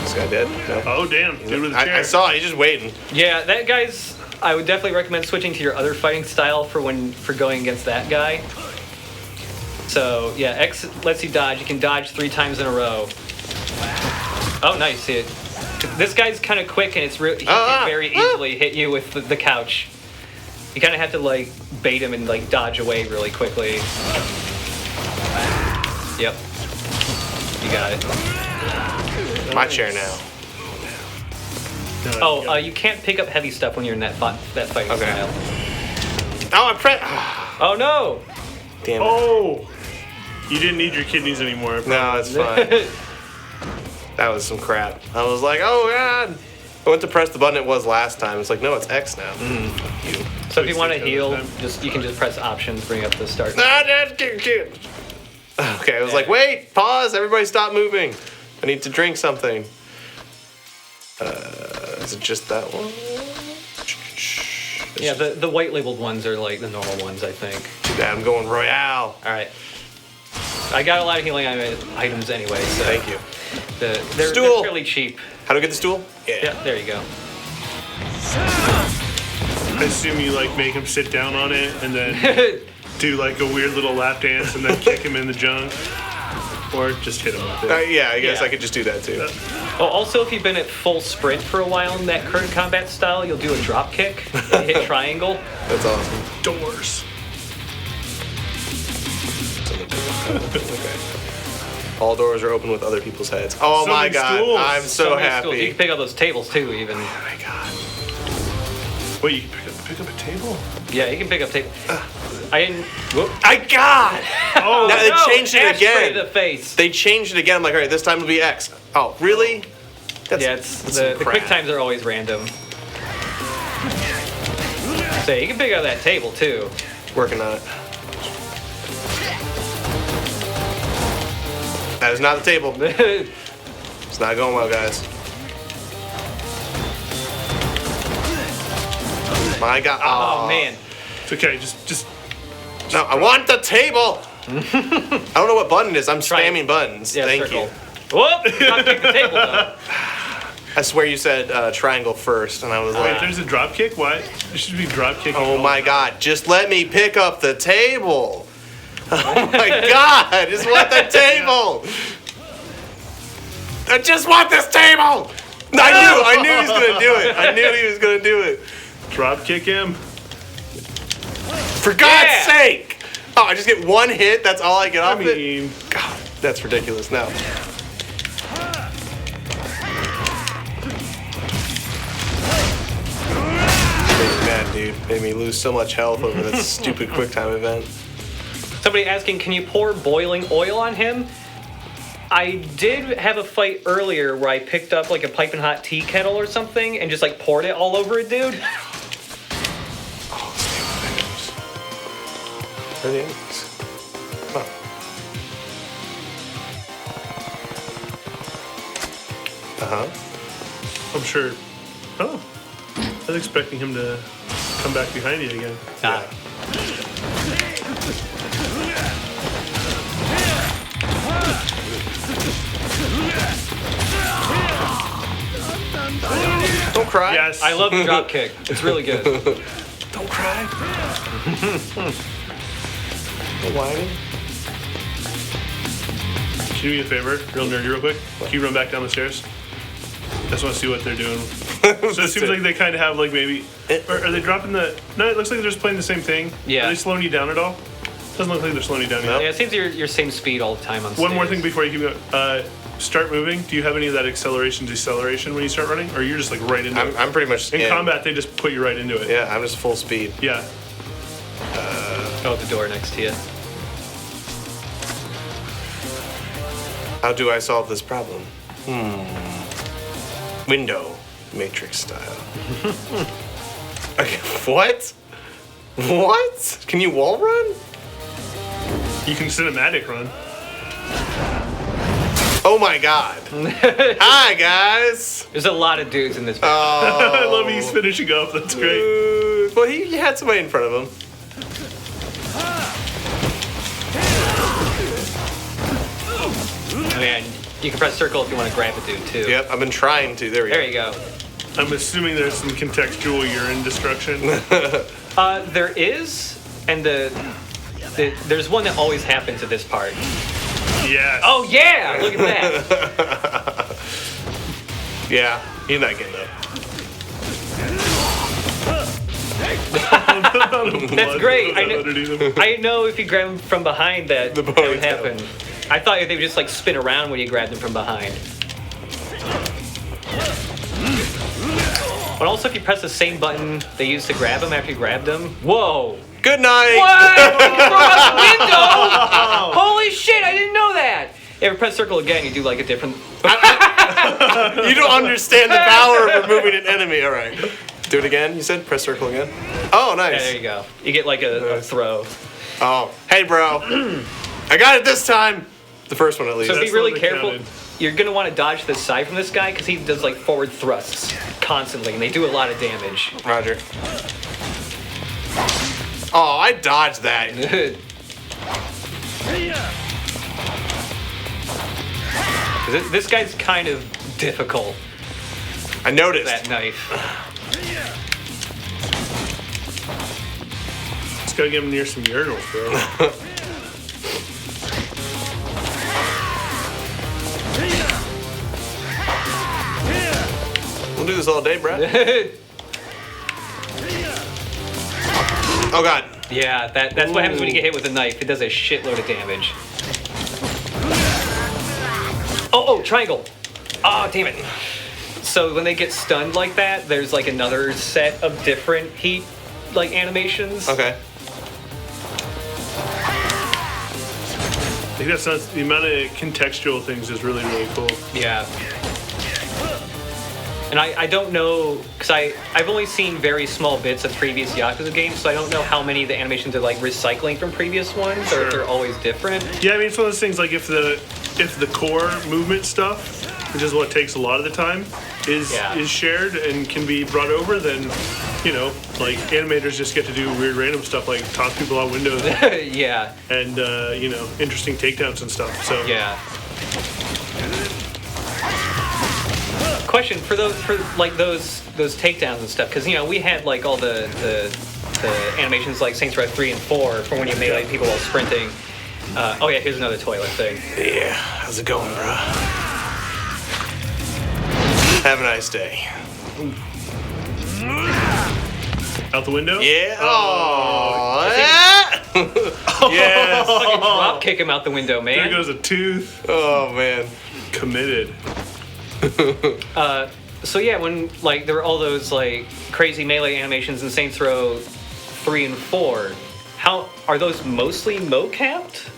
S2: This guy dead? No.
S3: oh damn! Dude with a chair.
S2: I saw it. He's just waiting.
S1: Yeah, that guy's. I would definitely recommend switching to your other fighting style for going against that guy. So yeah, X lets you dodge. You can dodge 3 times in a row. Oh, nice. This guy's kind of quick, and he can very easily hit you with the couch. You kind of have to like bait him and like dodge away really quickly. Yep. You got it.
S2: My chair now.
S3: No,
S1: Oh, you can't pick up heavy stuff when you're in that fighting
S2: Okay.
S1: style.
S2: Oh, I pressed.
S1: Oh no!
S2: Damn it.
S3: Oh, you didn't need your kidneys anymore.
S2: No, it's fine. That was some crap. I was like, oh god. I went to press the button it was last time. It's like, no, it's X now. Fuck you.
S1: So if you want to
S3: Six
S1: heal,
S3: other time.
S1: you can just press options, bring up the start.
S2: Ah, that's cute. Okay, I was like, wait, pause, everybody stop moving. I need to drink something. Is it just that one?
S1: Yeah, the white labeled ones are like the normal ones, I think.
S2: Too bad I'm going Royale.
S1: All right. I got a lot of healing items anyway, so
S2: Thank you.
S1: they're
S2: Stool.
S1: fairly cheap.
S2: How do I get the stool?
S1: Yeah, there you go.
S3: I assume you like make him sit down on it and then do like a weird little lap dance and then kick him in the junk, or just hit him with it.
S2: Yeah, I guess
S1: Yeah.
S2: I could just do that too.
S1: Oh, also, if you've been at full sprint for a while in that current combat style, you'll do a drop kick, and hit triangle.
S2: That's awesome.
S3: Doors.
S2: Okay. All doors are open with other people's heads. Oh
S3: So
S2: my
S3: many
S2: god,
S3: stools.
S2: I'm so
S1: many stools. You
S2: happy.
S1: can pick up those tables too, even.
S2: Oh my god.
S3: Wait, you can pick up a table?
S1: Yeah, you can pick up tables. I didn't. Whoop.
S2: I got!
S3: Oh,
S2: Now they
S1: No,
S2: changed it
S1: ashtray
S2: again.
S1: to the face.
S2: They changed it again. I'm like, all right, this time it'll be X. Oh, really? That's,
S1: Yeah, it's
S2: that's
S1: the
S2: some
S1: quick
S2: crap.
S1: times are always random. So you can pick up that table too.
S2: Working on it. That is not the table. It's not going well, guys. My god.
S1: Oh man.
S3: It's okay. Just
S2: No, I want the table! I don't know what button it is. I'm spamming buttons.
S1: Yeah,
S2: Thank
S1: circle.
S2: you.
S1: Whoop! Not pick the table though.
S2: I swear you said triangle first, and I was
S3: wait.
S2: like,
S3: There's a drop kick. Why? There should be drop kicking.
S2: oh
S3: all
S2: my
S3: the time.
S2: god, just let me pick up the table! Oh my god, I just want the table! I just want this table! I knew he was gonna do it. I knew he was gonna do it.
S3: Drop kick him.
S2: For God's
S1: Yeah.
S2: sake! Oh, I just get one hit, that's all I get
S3: I
S2: off it?
S3: mean,
S2: God, that's ridiculous. No. Made me mad, dude. Made me lose so much health over that stupid quick time event.
S1: Somebody asking, can you pour boiling oil on him? I did have a fight earlier where I picked up like a piping hot tea kettle or something and just like poured it all over a dude.
S2: Oh, stay with the enemies. Where are the enemies? Come on. Uh-huh.
S3: I'm sure. Oh, I was expecting him to come back behind you again.
S1: Ah.
S2: Don't cry.
S3: Yes.
S1: I love the drop kick. It's really good.
S2: Don't cry. Don't whine.
S3: Can you do me a favor, real nerdy, real quick? Can you run back down the stairs? I just want to see what they're doing. So it seems like they kind of have like maybe, or are they dropping the? No, it looks like they're just playing the same thing.
S1: Yeah.
S3: Are they slowing you down at all? Doesn't look like they're slowing you down.
S2: No.
S3: Yet.
S1: Yeah, it seems you're same speed all the time on
S3: One more
S1: stairs.
S3: thing before you keep going. Start moving. Do you have any of that acceleration, deceleration when you start running, or you're just like right into it?
S2: I'm pretty much
S3: In combat, they just put you right into it.
S2: Yeah, I'm just full speed.
S3: Yeah.
S1: Oh, the door next to you.
S2: How do I solve this problem? Window, Matrix style. Okay, what? What? Can you wall run?
S3: You can cinematic run.
S2: Oh my god. Hi guys.
S1: There's a lot of dudes in this.
S3: I love he's finishing up. That's great.
S2: Well, he had somebody in front of him.
S1: Oh, yeah, and you can press circle if you want to grab a dude too.
S2: Yep, I've been trying to. There we
S1: There you go.
S3: I'm assuming there's some contextual urine destruction.
S1: There is, and there's one that always happens at this part.
S3: Yes.
S1: Oh yeah, look at that.
S2: Yeah, he's not getting up.
S1: That's great. I know.
S3: Underneath him.
S1: I know if you grab them from behind that
S2: The
S1: that would
S2: ponytail.
S1: happen. I thought they would just like spin around when you grabbed them from behind. But also if you press the same button they used to grab them after you grabbed them. Whoa!
S2: Good night.
S1: What? You broke out the window! Holy shit! I didn't know that. If you press circle again, you do like a different.
S2: You don't understand the power of removing an enemy. All right. Do it again. You said press circle again. Oh,
S1: Yeah,
S2: nice.
S1: there you go. You get like a throw.
S2: Oh, hey, bro. I got it this time. The first one, at least.
S1: So be
S3: That's
S1: really
S3: not what
S1: careful.
S3: counted.
S1: You're gonna want to dodge to the side from this guy because he does like forward thrusts constantly, and they do a lot of damage.
S2: Roger. Oh, I dodged that.
S1: This guy's kind of difficult.
S2: I noticed.
S1: That knife.
S3: Just gotta get him near some urinals, bro.
S2: We'll do this all day, Brad. Oh god.
S1: Yeah, that's what happens when you get hit with a knife. It does a shitload of damage. Oh, triangle. Oh, damn it. So when they get stunned like that, there's like another set of different heat like animations.
S2: Okay.
S3: I think that's not, the amount of contextual things is really, really cool.
S1: Yeah. And I don't know, because I've only seen very small bits of previous Yakuza games, so I don't know how many of the animations are like recycling from previous ones, or if they're always different.
S3: Yeah, I mean, it's one of those things, like if the core movement stuff, which is what takes a lot of the time, is shared and can be brought over, then, you know, like animators just get to do weird random stuff like toss people out windows.
S1: Yeah.
S3: And, you know, interesting takedowns and stuff. So
S1: Yeah. Question for those takedowns and stuff, because you know we had like all the animations like Saints Row 3 and 4 for when you melee people while sprinting. Oh yeah, here's another toilet thing.
S2: Yeah, how's it going, bro? Have a nice day.
S3: out the window.
S2: Yeah. Oh. Yes.
S1: Fucking drop kick him out the window, man.
S3: There goes a tooth.
S2: Oh man.
S3: Committed.
S1: So yeah, when like there were all those like crazy melee animations in Saints Row 3 and 4, how are those mostly mocapped?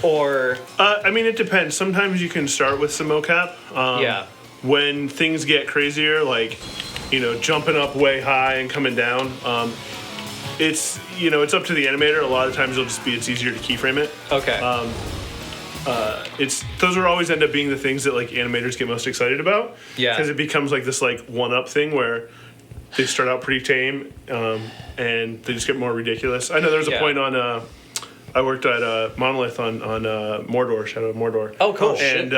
S1: Or
S3: I mean, it depends. Sometimes you can start with some mocap.
S1: Yeah.
S3: When things get crazier, like, you know, jumping up way high and coming down, it's, you know, it's up to the animator. A lot of times it's easier to keyframe it.
S1: okay.
S3: Those are always end up being the things that like animators get most excited about.
S1: Yeah.
S3: Because it becomes like this like one-up thing where they start out pretty tame, and they just get more ridiculous. I know there was a point on. I worked at Monolith on Mordor, Shadow of Mordor.
S1: Oh, cool.
S3: And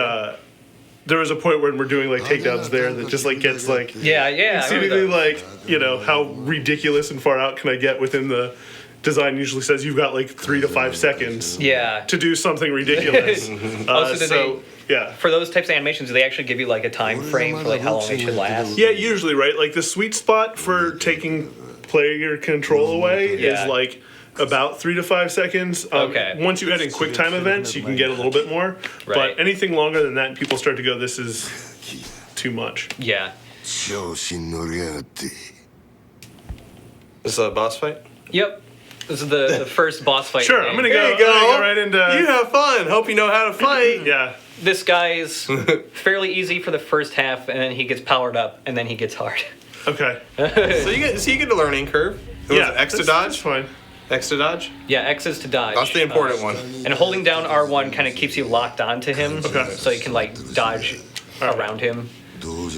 S3: there was a point where we're doing like takedowns there that just like gets like
S1: yeah. I remember
S3: seemingly
S1: that.
S3: like, you know, how ridiculous and far out can I get within the design usually says you've got like 3 to 5 seconds to do something ridiculous. Yeah.
S1: For those types of animations, do they actually give you like a time frame for like how long they should last?
S3: Yeah, usually, right? Like the sweet spot for taking player control away is like about 3 to 5 seconds.
S1: Okay.
S3: Once you add in quick time events, you can get a little bit more.
S1: Right.
S3: But anything longer than that, people start to go, this is too much.
S1: Yeah.
S2: This is a boss fight?
S1: Yep. This is the first boss fight.
S3: Sure, I'm gonna go right into.
S2: You have fun. Hope you know how to fight.
S3: Yeah.
S1: This guy's fairly easy for the first half, and then he gets powered up, and then he gets hard.
S3: Okay.
S2: So you get a learning curve.
S3: Yeah.
S2: X to
S3: That's
S2: dodge.
S3: fine.
S2: X to dodge.
S1: Yeah, X is to dodge.
S2: That's the important one.
S1: And holding down R1 kind of keeps you locked onto him, so you can like dodge around him.
S3: Dude,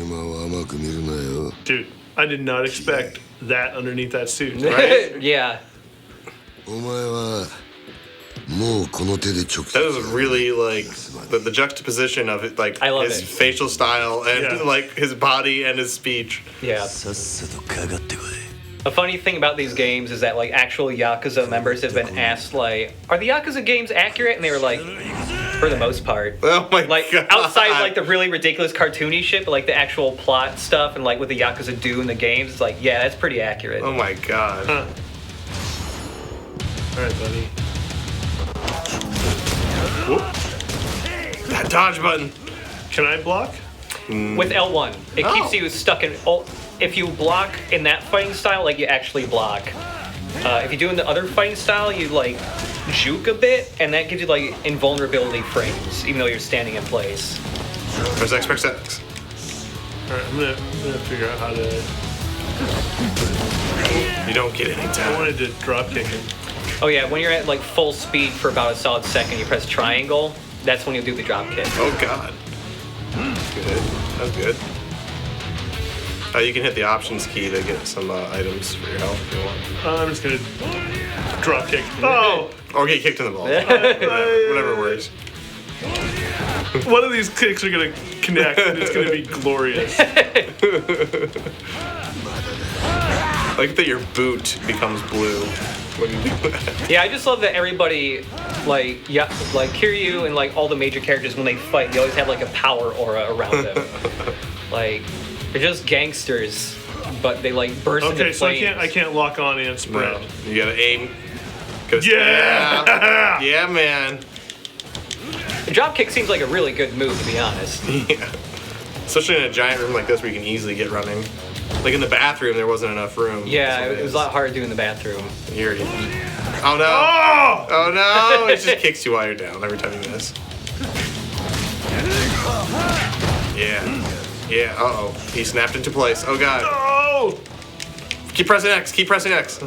S3: I did not expect that underneath that suit.
S2: Right?
S1: Yeah.
S2: That was really like the juxtaposition of it, like
S1: I love
S2: his
S1: it.
S2: facial style and like his body and his speech.
S1: Yeah. A funny thing about these games is that like actual Yakuza members have been asked like, are the Yakuza games accurate? And they were like, for the most part.
S2: Oh my
S1: like,
S2: god!
S1: Outside like the really ridiculous cartoony shit, but like the actual plot stuff and like what the Yakuza do in the games, it's like, yeah, that's pretty accurate.
S2: Oh my god!
S3: Huh. All right, buddy. Whoop.
S2: That dodge button.
S3: Can I block?
S1: With L1, it keeps you stuck in. If you block in that fighting style, like you actually block. If you do in the other fighting style, you like juke a bit, and that gives you like invulnerability frames, even though you're standing in place.
S2: Press X, press X.
S3: All right, I'm gonna figure out how to.
S2: You don't get any
S3: I
S2: time.
S3: wanted to drop kick him.
S1: Oh yeah, when you're at like full speed for about a solid second, you press triangle. That's when you do the drop kick.
S2: Oh god. That's good. That's good. You can hit the options key to get some items for your health if you want.
S3: I'm just gonna drop kick. Oh!
S2: Or get kicked in the balls. Whatever works.
S3: One of these kicks are gonna connect and it's gonna be glorious.
S2: Like that your boot becomes blue. when you do that.
S1: Yeah, I just love that everybody, like Kiryu and like all the major characters, when they fight, they always have like a power aura around them. Like they're just gangsters, but they like burst into flames.
S3: Okay, so I can't lock on and spread.
S2: No, you gotta aim.
S3: Yeah!
S2: Yeah, man.
S1: The dropkick seems like a really good move, to be honest.
S2: Yeah. Especially in a giant room like this where you can easily get running. Like in the bathroom, there wasn't enough room.
S1: Yeah, it was a lot harder to do in the bathroom.
S2: Here, oh no! Oh no! It just kicks you while you're down every time you miss. Yeah. Yeah. Uh oh. He snapped into place. Oh god.
S3: Oh!
S2: Keep pressing X. Keep pressing X.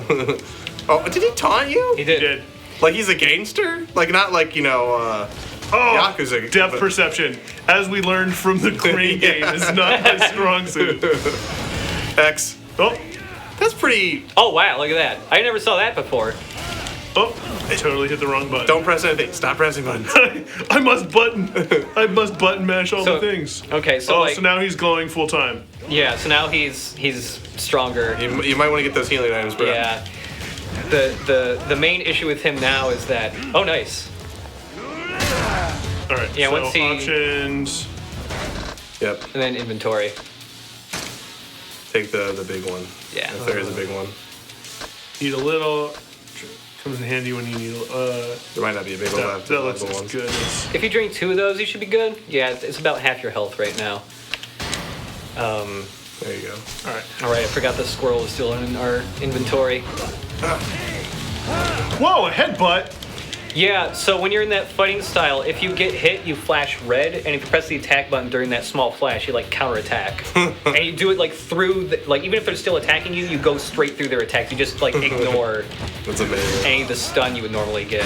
S2: Oh, did he taunt you?
S1: He did.
S2: Like he's a gangster? Like not like Yakuza.
S3: Depth perception, as we learned from the crane game, is not my strong suit.
S2: X. Oh, that's pretty.
S1: Oh wow! Look at that. I never saw that before.
S3: Oh, I totally hit the wrong button.
S2: Don't press anything. Stop pressing buttons.
S3: I must button mash all the things.
S1: Okay, so
S3: so now he's glowing full time.
S1: Yeah, so now he's stronger.
S2: You might want to get those healing items, bro.
S1: Yeah. The main issue with him now is that nice.
S3: All right.
S1: Yeah,
S3: so
S1: once he
S3: options.
S2: Yep.
S1: And then inventory.
S2: Take the big one.
S1: Yeah.
S2: If there is a big one.
S3: Need a little. Comes in handy when you need.
S2: There might not be a big one left.
S3: That looks
S2: ones.
S3: good.
S1: If you drink 2 of those, you should be good. Yeah, it's about half your health right now.
S2: There you go.
S3: All right.
S1: All right, I forgot the squirrel is still in our inventory.
S3: Whoa! A headbutt.
S1: Yeah, so when you're in that fighting style, if you get hit, you flash red, and if you press the attack button during that small flash, you like counterattack. And you do it like through, even if they're still attacking you, you go straight through their attacks. You just like ignore
S2: That's amazing.
S1: any of the stun you would normally get.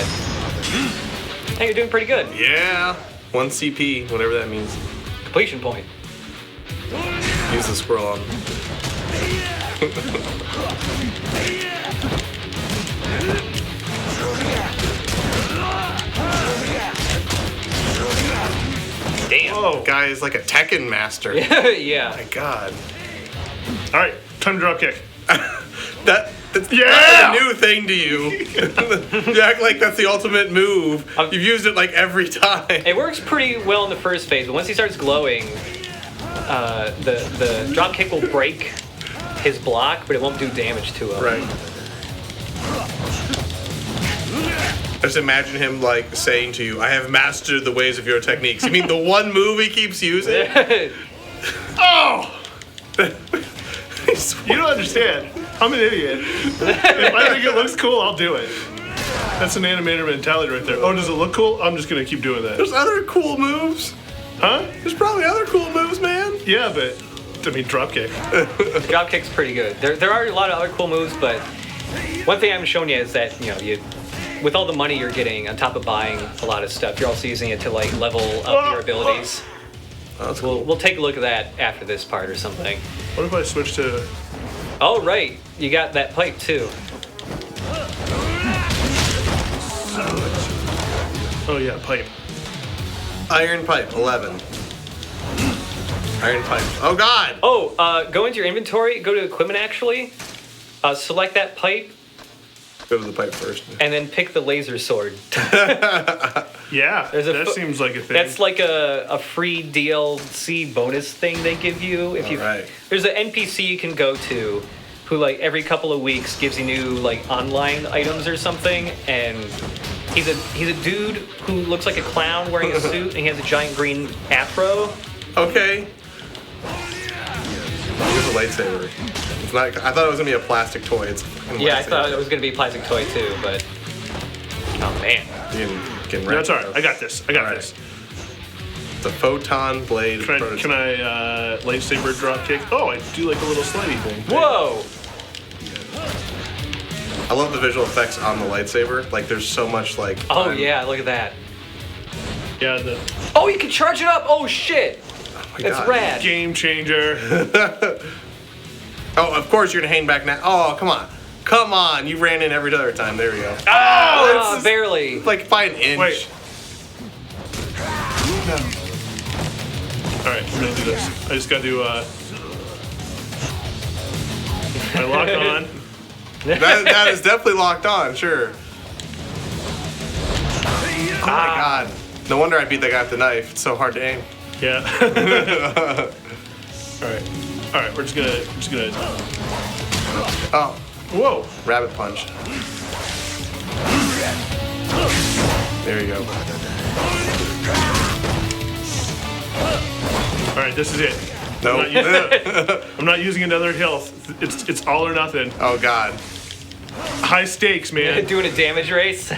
S1: Hey, you're doing pretty good.
S2: Yeah. 1 CP, whatever that means.
S1: Completion point.
S2: Use the squirrel on.
S1: Damn.
S2: Oh, guy is like a Tekken master.
S1: Yeah.
S2: My God.
S3: All right. Time to drop kick.
S2: That's
S3: Yeah!
S2: not a new thing to you. You act like that's the ultimate move. You've used it like every time.
S1: It works pretty well in the first phase, but once he starts glowing, the drop kick will break his block, but it won't do damage to him.
S2: Right. Just imagine him like saying to you, "I have mastered the ways of your techniques." You mean the one move he keeps using? Oh!
S3: You don't understand. I'm an idiot. If I think it looks cool, I'll do it. That's an animator mentality right there. Oh, does it look cool? I'm just gonna keep doing that.
S2: There's other cool moves.
S3: Huh?
S2: There's probably other cool moves, man.
S3: Yeah, but I mean, dropkick.
S1: Dropkick's pretty good. There are a lot of other cool moves, but one thing I haven't shown you is that with all the money you're getting on top of buying a lot of stuff, you're also using it to like level up your abilities.
S2: Oh, that's cool.
S1: We'll take a look at that after this part or something.
S3: What if I switch to?
S1: Oh right, you got that pipe too.
S3: Oh yeah, pipe.
S2: Iron pipe, 11. Iron pipe. Oh God.
S1: Oh, go into your inventory, go to equipment actually, select that pipe,
S2: Go to the pipe first.
S1: and then pick the laser sword.
S3: Yeah, that seems like a thing.
S1: That's like a free DLC bonus thing they give you. If you
S2: Alright.
S1: There's an NPC you can go to who like every couple of weeks gives you new like online items or something, and he's a dude who looks like a clown wearing a suit, and he has a giant green afro.
S2: Okay. Here's a lightsaber. It's not. I thought it was gonna be a plastic toy. It's a fucking
S1: Yeah, I
S2: lightsaber.
S1: thought it was gonna be a plastic toy too, but oh man.
S2: You can
S3: That's all right. I got this. I got
S2: Alright.
S3: this.
S2: It's a photon blade.
S3: Can I lightsaber drop kick? Oh, I do like a little slidey thing.
S1: Whoa!
S2: I love the visual effects on the lightsaber. Like, there's so much like.
S1: Oh
S2: fun.
S1: yeah, look at that.
S3: Yeah,
S1: Oh, you can charge it up! Oh shit!
S2: Oh my
S1: That's
S2: God.
S1: rad.
S3: game changer.
S2: Oh, of course you're gonna hang back now. Oh, come on. Come on. You ran in every other time. There we go.
S1: Oh,
S2: it's
S1: barely.
S2: Like by an inch.
S3: Wait. All right, I'm gonna do this. I just gotta do. I lock on.
S2: That is definitely locked on, sure. Oh my god. No wonder I beat that guy with the knife. It's so hard to aim.
S3: Yeah. All right. We're just gonna.
S2: Oh,
S3: Whoa.
S2: rabbit punch. There you go.
S3: All right, this is it.
S2: No.
S3: I'm not using another health. It's all or nothing.
S2: Oh god.
S3: High stakes, man.
S1: Doing a damage race.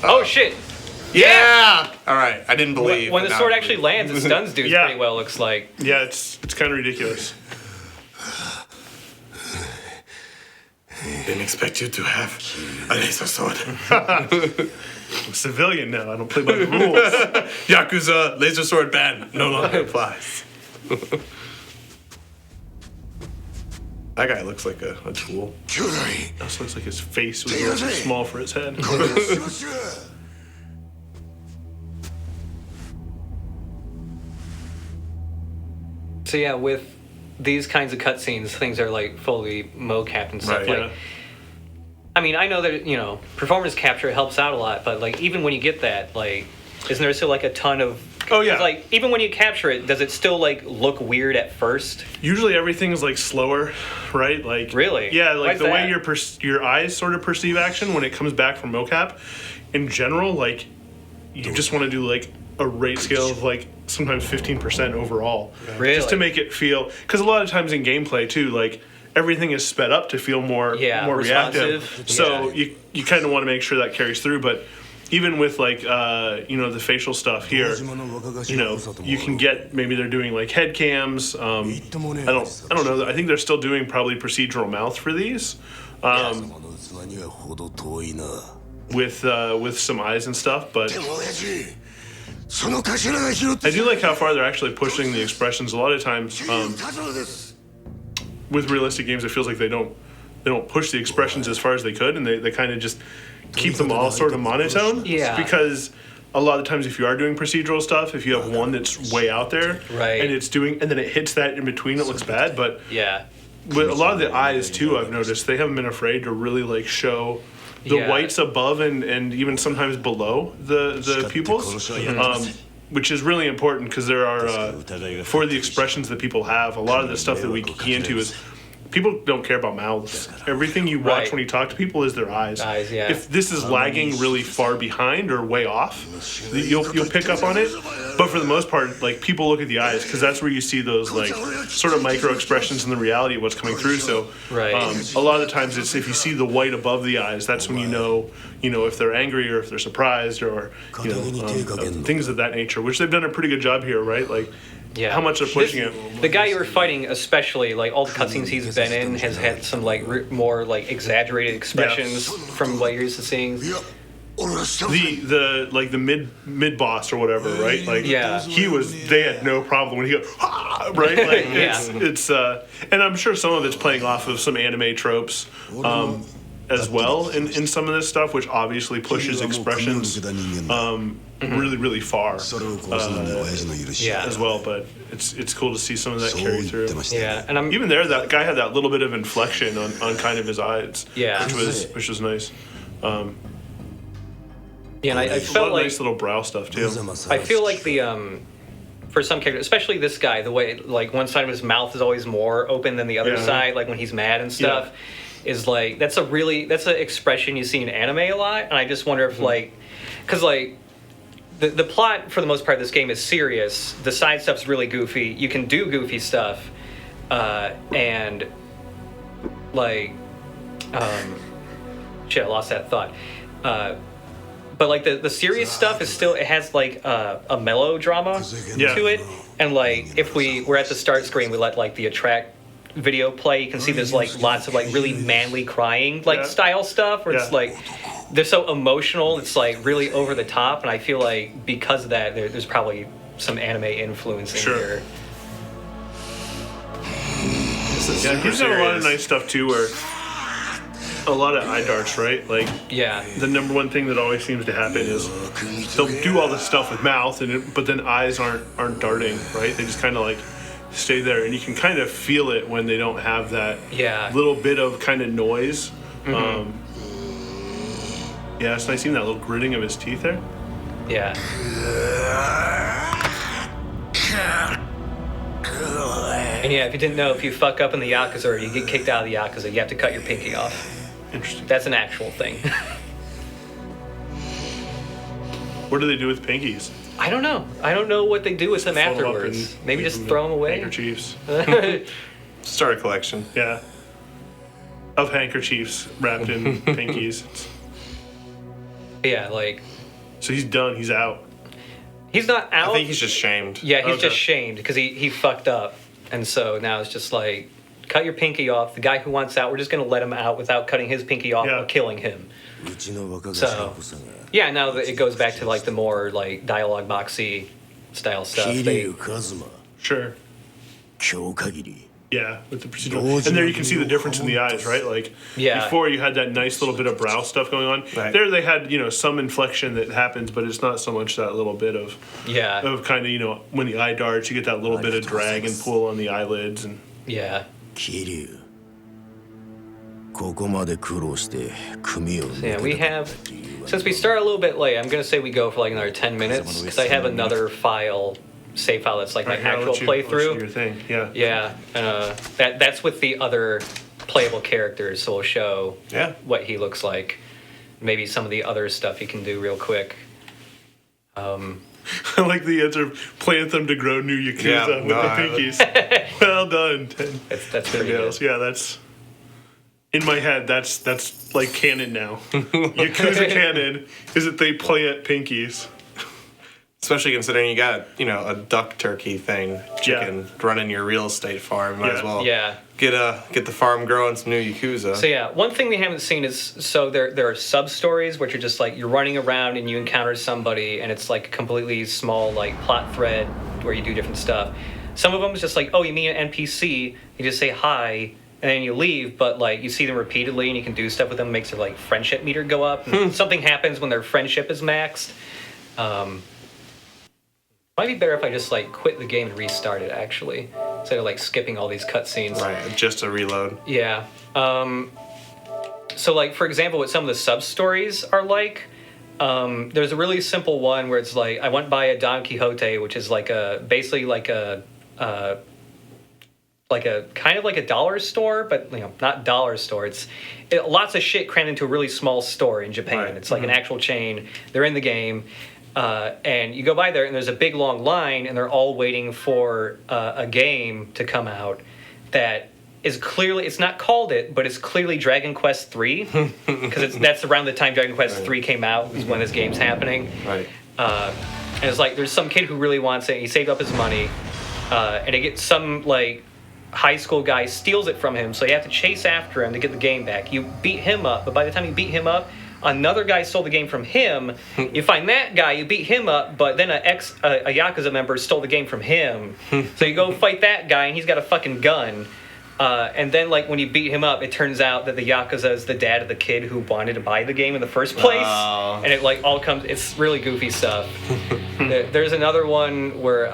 S1: Oh shit!
S2: Yeah. All right. I didn't believe.
S1: When the
S2: but
S1: sword
S2: now-
S1: actually lands, it stuns dudes
S3: Yeah.
S1: pretty well. Looks like.
S3: Yeah, it's kind of ridiculous.
S2: Didn't expect you to have a laser sword.
S3: I'm a civilian now. I don't play by the rules.
S2: Yakuza laser sword ban no longer applies. That guy looks like a tool.
S3: This looks like his face was a little too small for his head.
S1: So yeah, with these kinds of cutscenes, things are like fully mocapped and stuff.
S2: Right.
S1: Like,
S3: Yeah.
S1: I mean, I know that performance capture helps out a lot, but like even when you get that, like, isn't there still like a ton of?
S3: Oh, yeah.
S1: 'cause, like even when you capture it, does it still like look weird at first?
S3: Usually everything is like slower, right? Like
S1: Really?
S3: Yeah, like
S1: Why's
S3: the way
S1: that?
S3: your eyes sort of perceive action when it comes back from mocap. In general, like you just want to do like a rate scale of like sometimes 15% overall,
S1: Really?
S3: just to make it feel. Because a lot of times in gameplay too, like everything is sped up to feel more reactive.
S1: responsive.
S3: So
S1: Yeah.
S3: you kind of want to make sure that carries through, but. Even with like the facial stuff here, you can get maybe they're doing like head cams. I don't know. I think they're still doing probably procedural mouth for these, with some eyes and stuff. But I do like how far they're actually pushing the expressions. A lot of times with realistic games, it feels like they don't push the expressions as far as they could, and they kind of just keep them all sort of monotone.
S1: Yeah.
S3: Because a lot of times if you are doing procedural stuff, if you have one that's way out there,
S1: Right.
S3: and then it hits that in between, it looks bad. But
S1: Yeah.
S3: with a lot of the eyes too, I've noticed they haven't been afraid to really like show the
S1: Yeah.
S3: whites above and even sometimes below the pupils. Which is really important because there are for the expressions that people have, a lot of the stuff that we key into is people don't care about mouths. Everything you watch
S1: Right.
S3: when you talk to people is their eyes.
S1: Eyes, yeah.
S3: If this is lagging really far behind or way off, you'll pick up on it. But for the most part, like people look at the eyes because that's where you see those like sort of micro expressions in the reality of what's coming through. So
S1: Right.
S3: a lot of the times it's if you see the white above the eyes, that's when you know if they're angry or if they're surprised or things of that nature. Which they've done a pretty good job here, right? Like.
S1: Yeah.
S3: How much they're pushing it.
S1: The guy you were fighting, especially, like all the cutscenes he's been in, has had some like more like exaggerated expressions from what you're used to seeing.
S3: The mid boss or whatever, right? Like
S1: Yeah.
S3: they had no problem when he goes right. Like
S1: Yeah.
S3: it's and I'm sure some of it's playing off of some anime tropes. As well in some of this stuff, which obviously pushes expressions really, really far
S1: Yeah.
S3: as well. But it's cool to see some of that carry through.
S1: Yeah, and I'm
S3: Even there, that guy had that little bit of inflection on kind of his eyes,
S1: Yeah.
S3: which was nice.
S1: yeah, and I
S3: A lot
S1: felt
S3: of
S1: like
S3: nice little brow stuff too.
S1: I feel like the for some characters, especially this guy, the way like one side of his mouth is always more open than the other
S3: Yeah.
S1: side, like when he's mad and stuff. Is like that's an expression you see in anime a lot, and I just wonder if like, because like the plot for the most part of this game is serious. The side stuff's really goofy. You can do goofy stuff, and like, shit, I lost that thought. But like the serious stuff is still it has like a melodrama
S3: Yeah.
S1: to it, and like if we're at the start screen, we let like the attract video play, you can see there's like lots of like really manly crying like
S3: Yeah.
S1: style stuff where it's
S3: Yeah.
S1: like they're so emotional, it's like really over the top, and I feel like because of that there's probably some anime influence in
S3: Sure.
S1: here.
S3: Yeah, he's got a lot of nice stuff too, where a lot of eye darts, right? Like
S1: Yeah.
S3: the number one thing that always seems to happen is they'll do all this stuff with mouth, but then eyes aren't darting, right? They just kind of like stay there, and you can kind of feel it when they don't have that little bit of kind of noise. Yeah, it's nice seeing that little gritting of his teeth there.
S1: Yeah. And yeah, if you didn't know, if you fuck up in the Yakuza or you get kicked out of the Yakuza, you have to cut your pinky off.
S3: Interesting.
S1: That's an actual thing.
S2: What do they do with pinkies?
S1: I don't know. I don't know what they do with them afterwards. Maybe just throw them away.
S3: Handkerchiefs.
S2: Start a collection.
S3: Yeah. Of handkerchiefs wrapped in pinkies.
S1: Yeah, like...
S3: So he's done. He's out.
S1: He's not out.
S2: I think he's just shamed.
S1: Yeah, he's just shamed because he fucked up. And so now it's just like, cut your pinky off. The guy who wants out, we're just going to let him out without cutting his pinky off or killing him. So, yeah, now that it goes back to like the more like dialogue boxy style stuff.
S3: Sure. Yeah, with the procedural. And there you can see the difference in the eyes, right? Like, before you had that nice little bit of brow stuff going on. Right. There they had, some inflection that happens, but it's not so much that little bit of kind of, when the eye darts, you get that little bit of drag and pull on the eyelids. And
S1: yeah. So yeah, we have, since we start a little bit late, I'm going to say we go for like another 10 minutes, because I have another save file that's like my actual playthrough.
S3: Your thing. Yeah.
S1: Yeah. That's with the other playable characters, so we'll show what he looks like. Maybe some of the other stuff he can do real quick.
S3: I like the answer, plant them to grow new Yakuza with the pinkies. Well done.
S1: That's pretty good.
S3: Yeah, that's... In my head, that's like canon now. Yakuza canon is that they plant pinkies.
S2: Especially considering you got, a duck turkey thing, chicken, running your real estate farm. Might as well get the farm growing some new Yakuza.
S1: So yeah, one thing we haven't seen is, there are sub-stories, which are just like, you're running around and you encounter somebody, and it's like a completely small like plot thread where you do different stuff. Some of them is just like, you meet an NPC, you just say hi, and then you leave, but like you see them repeatedly and you can do stuff with them, makes their like friendship meter go up. Something happens when their friendship is maxed. Might be better if I just like quit the game and restart it actually, instead of like skipping all these cutscenes.
S2: Right, just a reload.
S1: Yeah. So like for example, what some of the sub stories are like. There's a really simple one where it's like I went by a Don Quixote, which is like basically like a kind of like a dollar store, but not dollar store. It's lots of shit crammed into a really small store in Japan. Right. It's like an actual chain. They're in the game. And you go by there, and there's a big long line, and they're all waiting for a game to come out that is clearly, it's not called it, but it's clearly Dragon Quest III, because that's around the time Dragon Quest III came out, is when this game's happening.
S2: Right.
S1: And it's like, there's some kid who really wants it, and he saved up his money, and it gets some, like, high school guy steals it from him, so you have to chase after him to get the game back. You beat him up, but by the time you beat him up, another guy stole the game from him. You find that guy, you beat him up, but then a Yakuza member stole the game from him. So you go fight that guy, and he's got a fucking gun. And then, like, when you beat him up, it turns out that the Yakuza is the dad of the kid who wanted to buy the game in the first place. And it, like, all comes... It's really goofy stuff. There's another one where...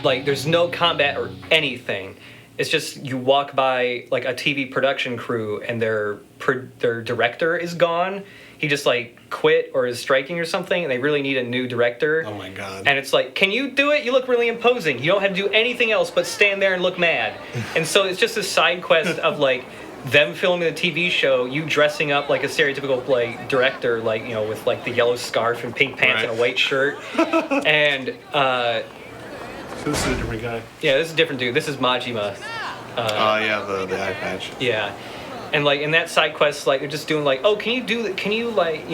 S1: like, there's no combat or anything. It's just you walk by like a TV production crew and their director is gone. He just like quit or is striking or something, and they really need a new director.
S2: Oh my god.
S1: And it's like, can you do it? You look really imposing. You don't have to do anything else but stand there and look mad. And so it's just a side quest of like them filming the TV show, you dressing up like a stereotypical like director, like, with like the yellow scarf and pink pants and a white shirt. And
S3: so this is a different guy.
S1: Yeah, this is a different dude. This is Majima.
S2: The eye patch.
S1: Yeah. And like in that side quest, like they're just doing like, can you like,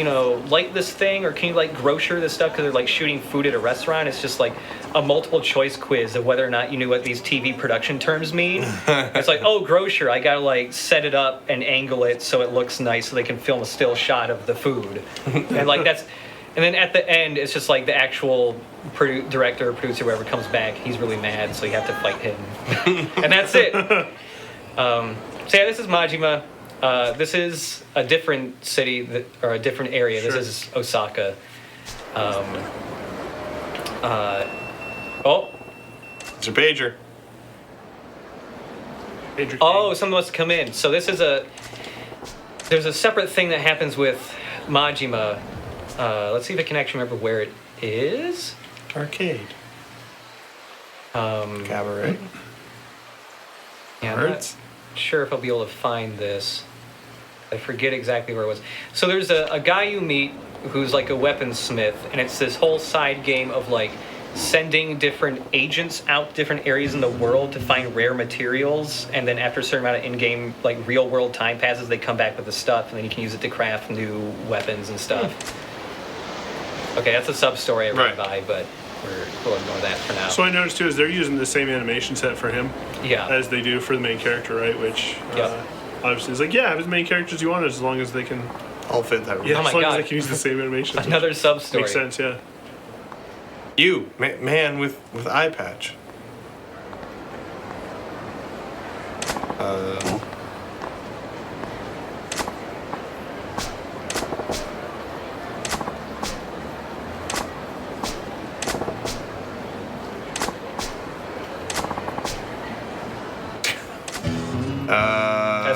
S1: light this thing, or can you like grocer this stuff, because they're like shooting food at a restaurant. It's just like a multiple choice quiz of whether or not you knew what these TV production terms mean. It's like, grocer, I gotta like set it up and angle it so it looks nice so they can film a still shot of the food. And like and then at the end, it's just like the actual director or producer, whoever comes back, he's really mad, so you have to fight him. And that's it. So yeah, this is Majima. This is a different city, or a different area. Sure. This is Osaka. Oh.
S2: It's your pager.
S1: Oh, someone must come in. So this is there's a separate thing that happens with Majima. Let's see if I can actually remember where it is.
S2: Arcade. Cabaret.
S1: Yeah, I'm not sure if I'll be able to find this. I forget exactly where it was. So there's a guy you meet who's like a weaponsmith, and it's this whole side game of like sending different agents out different areas in the world to find rare materials, and then after a certain amount of in-game like real world time passes, they come back with the stuff, and then you can use it to craft new weapons and stuff. Okay, that's a sub-story I read by, but we'll ignore that for now.
S3: So I noticed too is they're using the same animation set for him as they do for the main character, right? Which obviously is like, yeah, have as many characters you want as long as they can
S2: all fit that.
S3: Yeah,
S1: oh my
S3: as long
S1: God.
S3: as they can use the same animation.
S1: Another sub-story.
S3: Makes sense, yeah.
S2: You, man with eye patch.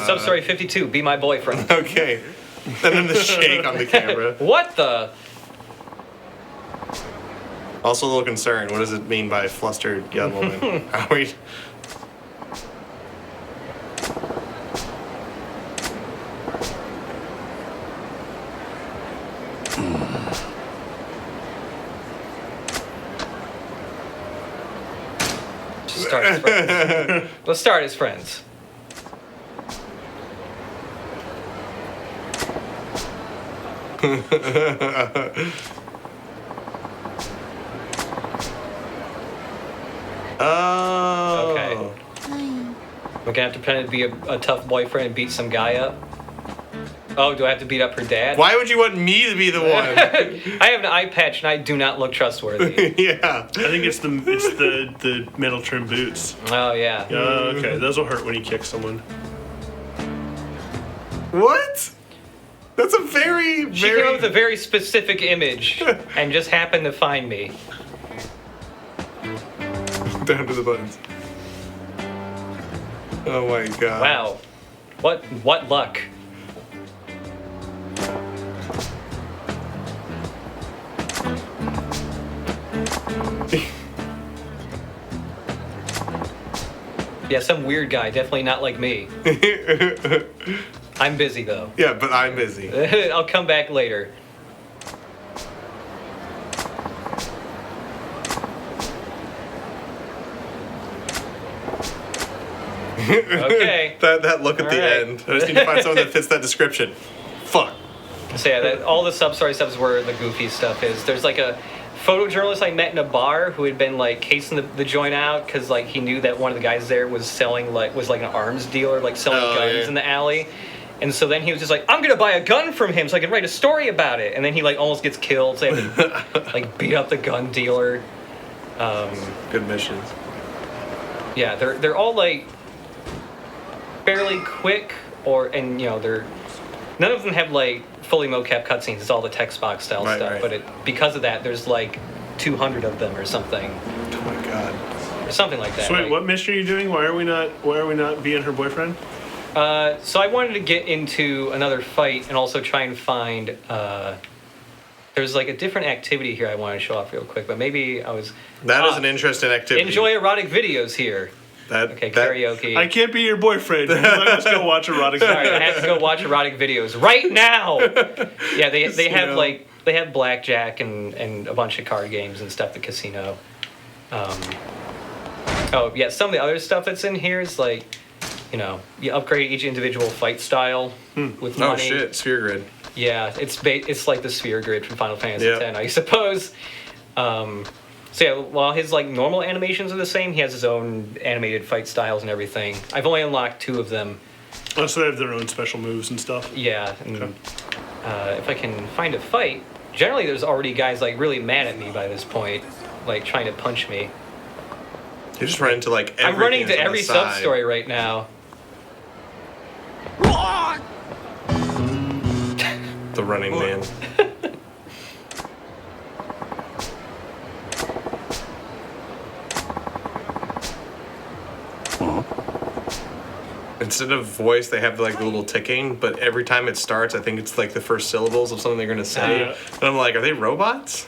S1: Sub-story 52, be my boyfriend.
S2: Okay. And then the shake on the camera.
S1: What the?
S2: Also a little concerned. What does it mean by flustered young woman? How are we...
S1: Start as friends. Let's start as friends.
S2: Oh.
S1: Okay. We're gonna have to pretend to be a tough boyfriend and beat some guy up. Oh, do I have to beat up her dad?
S2: Why would you want me to be the one?
S1: I have an eye patch and I do not look trustworthy.
S2: Yeah.
S3: I think it's the metal trim boots.
S1: Oh yeah.
S3: Okay, those will hurt when you kick someone.
S2: What? That's a very,
S1: She came up with a very specific image and just happened to find me.
S2: Down to the buttons. Oh my god.
S1: Wow. What luck. Yeah, some weird guy, definitely not like me. I'm busy though.
S2: Yeah, but I'm busy.
S1: I'll come back later. Okay.
S2: that look at
S1: All
S2: the
S1: right.
S2: end. I just need to find someone that fits that description. Fuck.
S1: So yeah, all the sub-story stuff is where the goofy stuff is. There's like a photojournalist I met in a bar who had been like casing the joint out because like he knew that one of the guys there was selling was like an arms dealer, like selling guns in the alley. And so then he was just like, I'm gonna buy a gun from him so I can write a story about it. And then he like almost gets killed, so I have to like beat up the gun dealer.
S2: Good missions.
S1: Yeah, they're all like fairly quick, and you know none of them have like fully mocap cutscenes. It's all the text box style stuff.
S2: Right.
S1: But because of that, there's like 200 of them or something.
S2: Oh my god.
S1: Or something like that.
S3: So wait,
S1: like,
S3: what mission are you doing? Why are we not being her boyfriend?
S1: So I wanted to get into another fight and also try and find. There's like a different activity here I want to show off real quick, but maybe I was.
S2: That is an interesting activity.
S1: Enjoy erotic videos here. Okay, karaoke.
S3: I can't be your boyfriend. Let's go watch erotic videos.
S1: Sorry, I have to go watch erotic videos right now. Yeah, they have like they have blackjack and a bunch of card games and stuff at the casino. Oh yeah, some of the other stuff that's in here is like, you know, you upgrade each individual fight style with money.
S2: Oh shit, sphere grid.
S1: Yeah, it's like the sphere grid from Final Fantasy X, I suppose. So yeah, while his like normal animations are the same, he has his own animated fight styles and everything. I've only unlocked 2 of them.
S3: Oh, so they have their own special moves and stuff.
S1: Yeah, and if I can find a fight, generally there's already guys like really mad at me by this point, like trying to punch me.
S2: You just run into like everything.
S1: I'm running to every
S2: sub
S1: sub-story right now.
S2: The running man. Instead of voice, they have like the little ticking, but every time it starts, I think it's like the first syllables of something they're gonna say.
S3: Yeah.
S2: And I'm like, are they robots?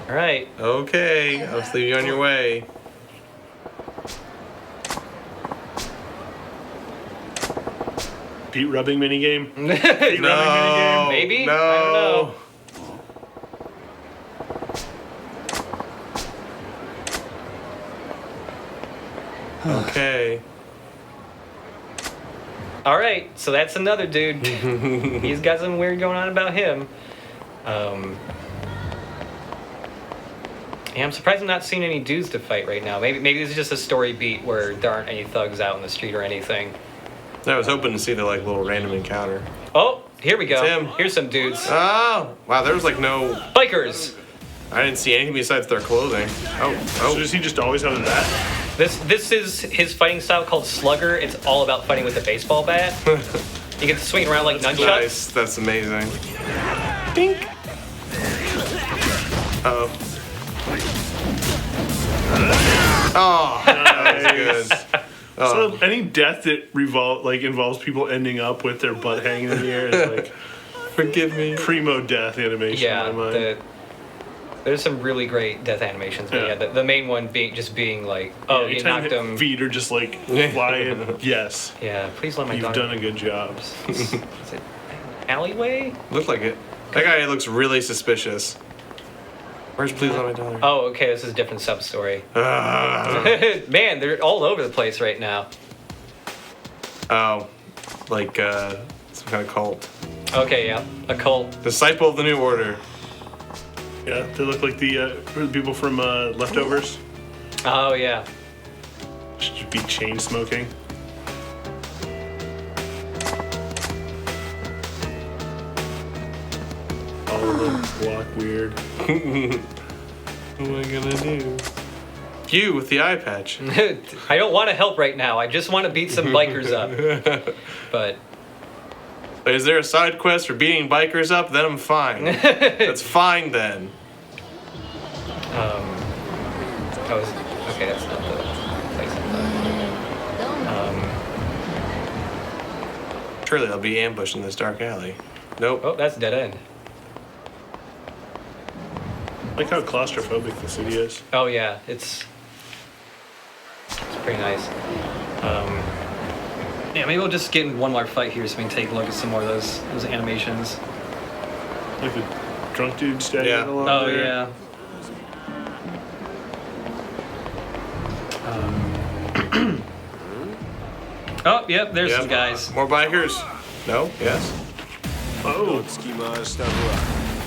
S1: All right.
S2: Okay, I'll just leave you on your way.
S3: Feet rubbing minigame. Feet
S2: No,
S3: rubbing minigame.
S1: Maybe?
S2: No.
S1: I don't know.
S2: Okay.
S1: All right, so that's another dude. He's got something weird going on about him. Yeah, I'm surprised I'm not seeing any dudes to fight right now. Maybe this is just a story beat where there aren't any thugs out in the street or anything.
S2: I was hoping to see the like little random encounter.
S1: Oh, here we go.
S2: It's him.
S1: Here's some dudes.
S2: Oh, wow, there was like no...
S1: Bikers.
S2: I didn't see anything besides their clothing.
S3: So
S2: Oh.
S3: does he just always have that?
S1: This is his fighting style called Slugger. It's all about fighting with a baseball bat. You get to swing around like nunchucks.
S2: Nice, that's amazing. Dink. Uh-oh. Oh, that was good. Oh.
S3: So any death that involves people ending up with their butt hanging in the air is like
S2: Forgive me.
S3: primo death animation
S1: Yeah,
S3: in my mind.
S1: there's some really great death animations. But
S3: Yeah.
S1: yeah, the main one being like, oh, you
S3: Anytime
S1: knocked him.
S3: feet are just like flying. Yes,
S1: Yeah, please let my
S3: you've
S1: daughter.
S3: done a good job.
S1: Is it alleyway?
S2: Looked like it. That guy looks really suspicious. Where's Please Let My Daughter?
S1: Oh, okay, this is a different sub story.
S2: Ah.
S1: Man, they're all over the place right now.
S2: Oh, like some kind of cult.
S1: Okay, yeah, a cult.
S2: Disciple of the New Order.
S3: Yeah, they look like the people from Leftovers.
S1: Oh yeah.
S3: Should be chain smoking. All of them walk weird.
S2: What am I gonna do? You with the eye patch.
S1: I don't want to help right now. I just want to beat some bikers up. But
S2: Is there a side quest for beating bikers up? Then I'm fine. That's fine then.
S1: okay, that's not the place I thought.
S2: Surely I'll be ambushed in this dark alley. Nope.
S1: Oh, that's dead end.
S3: I like how claustrophobic the city is.
S1: Oh yeah, it's pretty nice. Yeah, maybe we'll just get in one more fight here so we can take a look at some more of those animations.
S3: Like the drunk dude standing
S2: Yeah.
S3: along
S1: Oh
S3: there.
S1: yeah. Oh, yep, there's
S2: Yep.
S1: some guys.
S2: More bikers. No? Yes?
S3: Oh,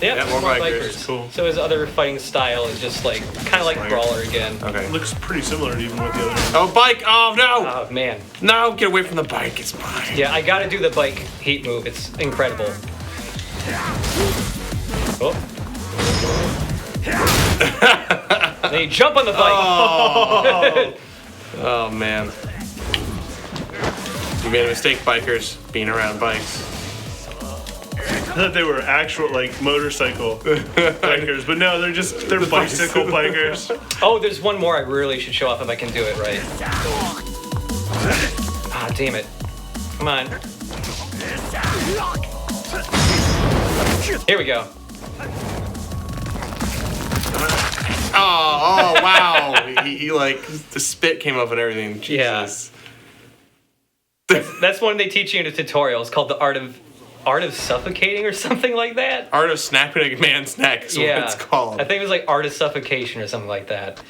S1: Yep,
S2: Yeah, more bikers.
S3: Cool.
S1: So his other fighting style is just like, kind of like Brawler again.
S2: Okay.
S3: looks pretty similar to even with the other.
S2: Oh, bike! Oh, no!
S1: Oh, man.
S2: No, get away from the bike. It's mine.
S1: Yeah, I gotta do the bike heat move. It's incredible. Oh. Then you jump on the bike.
S2: Oh, man. You made a mistake, bikers, being around bikes.
S3: I thought they were actual like motorcycle bikers, but no, they're bicycle bikers.
S1: Oh, there's one more I really should show off if I can do it right. Ah, damn it. Come on. Here we go.
S2: Oh, wow. he like, the spit came up and everything. Jesus.
S1: That's one they teach you in a tutorial. It's called the art of suffocating or something like that.
S2: Art of snapping a man's neck is what it's called.
S1: I think it was like art of suffocation or something like that.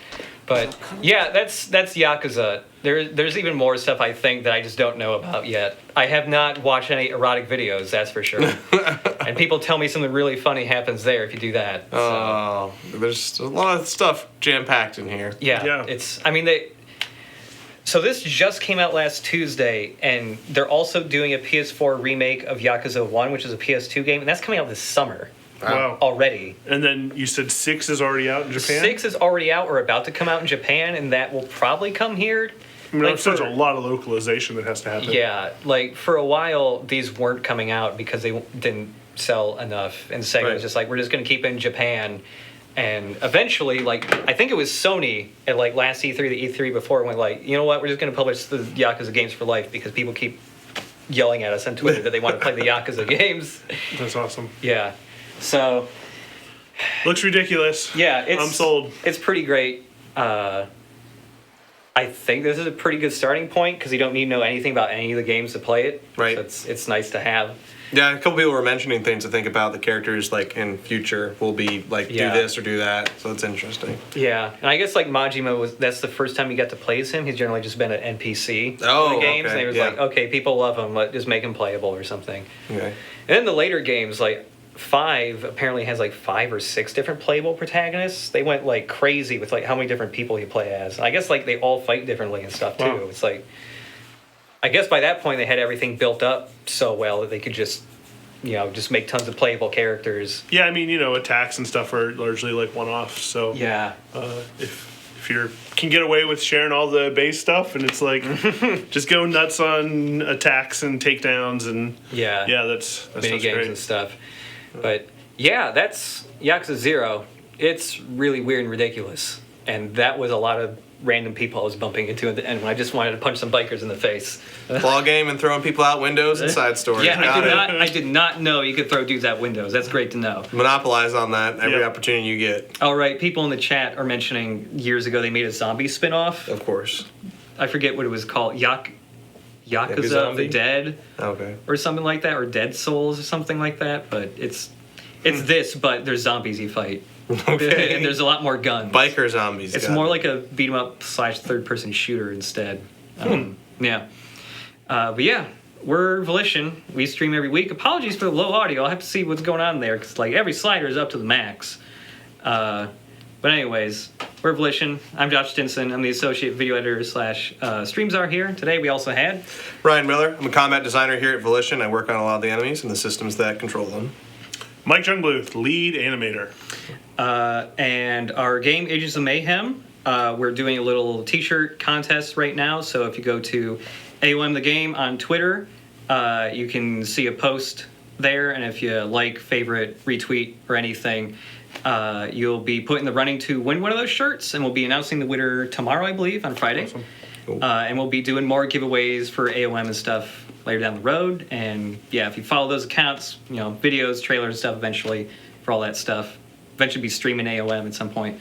S1: But yeah, that's Yakuza. There's even more stuff I think that I just don't know about yet. I have not watched any erotic videos, that's for sure. And people tell me something really funny happens there if you do that. So.
S2: Oh, there's a lot of stuff jam-packed in here.
S1: Yeah. So this just came out last Tuesday, and they're also doing a PS4 remake of Yakuza 1, which is a PS2 game, and that's coming out this summer.
S3: Wow.
S1: Already.
S3: And then you said 6 is already out in Japan?
S1: 6 is already out or about to come out in Japan, and that will probably come here.
S3: I mean, there's a lot of localization that has to happen.
S1: Yeah, like for a while, these weren't coming out because they didn't sell enough, and Sega was just like, we're just going to keep it in Japan, And eventually, like, I think it was Sony at like last E3, the E3 before, went like, you know what, we're just going to publish the Yakuza games for life because people keep yelling at us on Twitter that they want to play the Yakuza games.
S3: That's awesome.
S1: Yeah. So.
S3: Looks ridiculous.
S1: Yeah,
S3: I'm sold.
S1: It's pretty great. I think this is a pretty good starting point because you don't need to know anything about any of the games to play it.
S2: Right.
S1: So it's nice to have.
S2: Yeah, a couple people were mentioning things to think about. The characters, like, in future will be, like, do this or do that. So it's interesting.
S1: Yeah, and I guess, like, Majima that's the first time you got to play as him. He's generally just been an NPC in the games.
S2: Okay.
S1: And it was like, okay, people love him. Let's just make him playable or something.
S2: Okay.
S1: And then the later games, like, 5 apparently has, like, 5 or 6 different playable protagonists. They went, like, crazy with, like, how many different people you play as. And I guess, like, they all fight differently and stuff, too.
S3: Wow.
S1: It's like, I guess by that point they had everything built up so well that they could just, just make tons of playable characters.
S3: Yeah, I mean, attacks and stuff are largely like one-offs. So
S1: yeah,
S3: if you can get away with sharing all the base stuff, and it's like just go nuts on attacks and takedowns and that's
S1: minigames
S3: great.
S1: and stuff. But yeah, that's Yakuza 0. It's really weird and ridiculous, and that was a lot of random people I was bumping into at the end when I just wanted to punch some bikers in the face.
S2: Ball game and throwing people out windows and side stories.
S1: Yeah, I did not know you could throw dudes out windows. That's great to know.
S2: Monopolize on that every opportunity you get.
S1: All right, people in the chat are mentioning years ago they made a zombie spin-off.
S2: Of course.
S1: I forget what it was called. Yakuza of the Dead.
S2: Okay.
S1: Or something like that, or Dead Souls or something like that. But it's this, but there's zombies you fight.
S2: Okay.
S1: And there's a lot more guns.
S2: Biker zombies.
S1: It's more like a beat 'em up / third-person shooter instead. Yeah. But yeah, we're Volition. We stream every week. Apologies for the low audio. I'll have to see what's going on there because like every slider is up to the max. But anyways, we're Volition. I'm Josh Stinson. I'm the associate video editor / streams are here. Today we also had
S2: Ryan Miller. I'm a combat designer here at Volition. I work on a lot of the enemies and the systems that control them.
S3: Mike Jungbluth, lead animator.
S1: And our game Agents of Mayhem. We're doing a little t-shirt contest right now. So if you go to AOM the Game on Twitter, you can see a post there. And if you like, favorite, retweet, or anything, you'll be put in the running to win one of those shirts. And we'll be announcing the winner tomorrow, I believe, on Friday.
S3: Awesome.
S2: Cool.
S1: And we'll be doing more giveaways for AOM and stuff later down the road. And yeah, if you follow those accounts, videos, trailers, and stuff eventually for all that stuff. Eventually be streaming AOM at some point.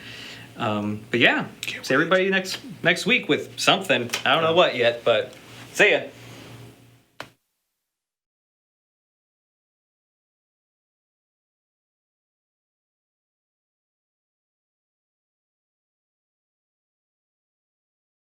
S1: But yeah, see everybody next week with something. I don't know what yet, but see ya.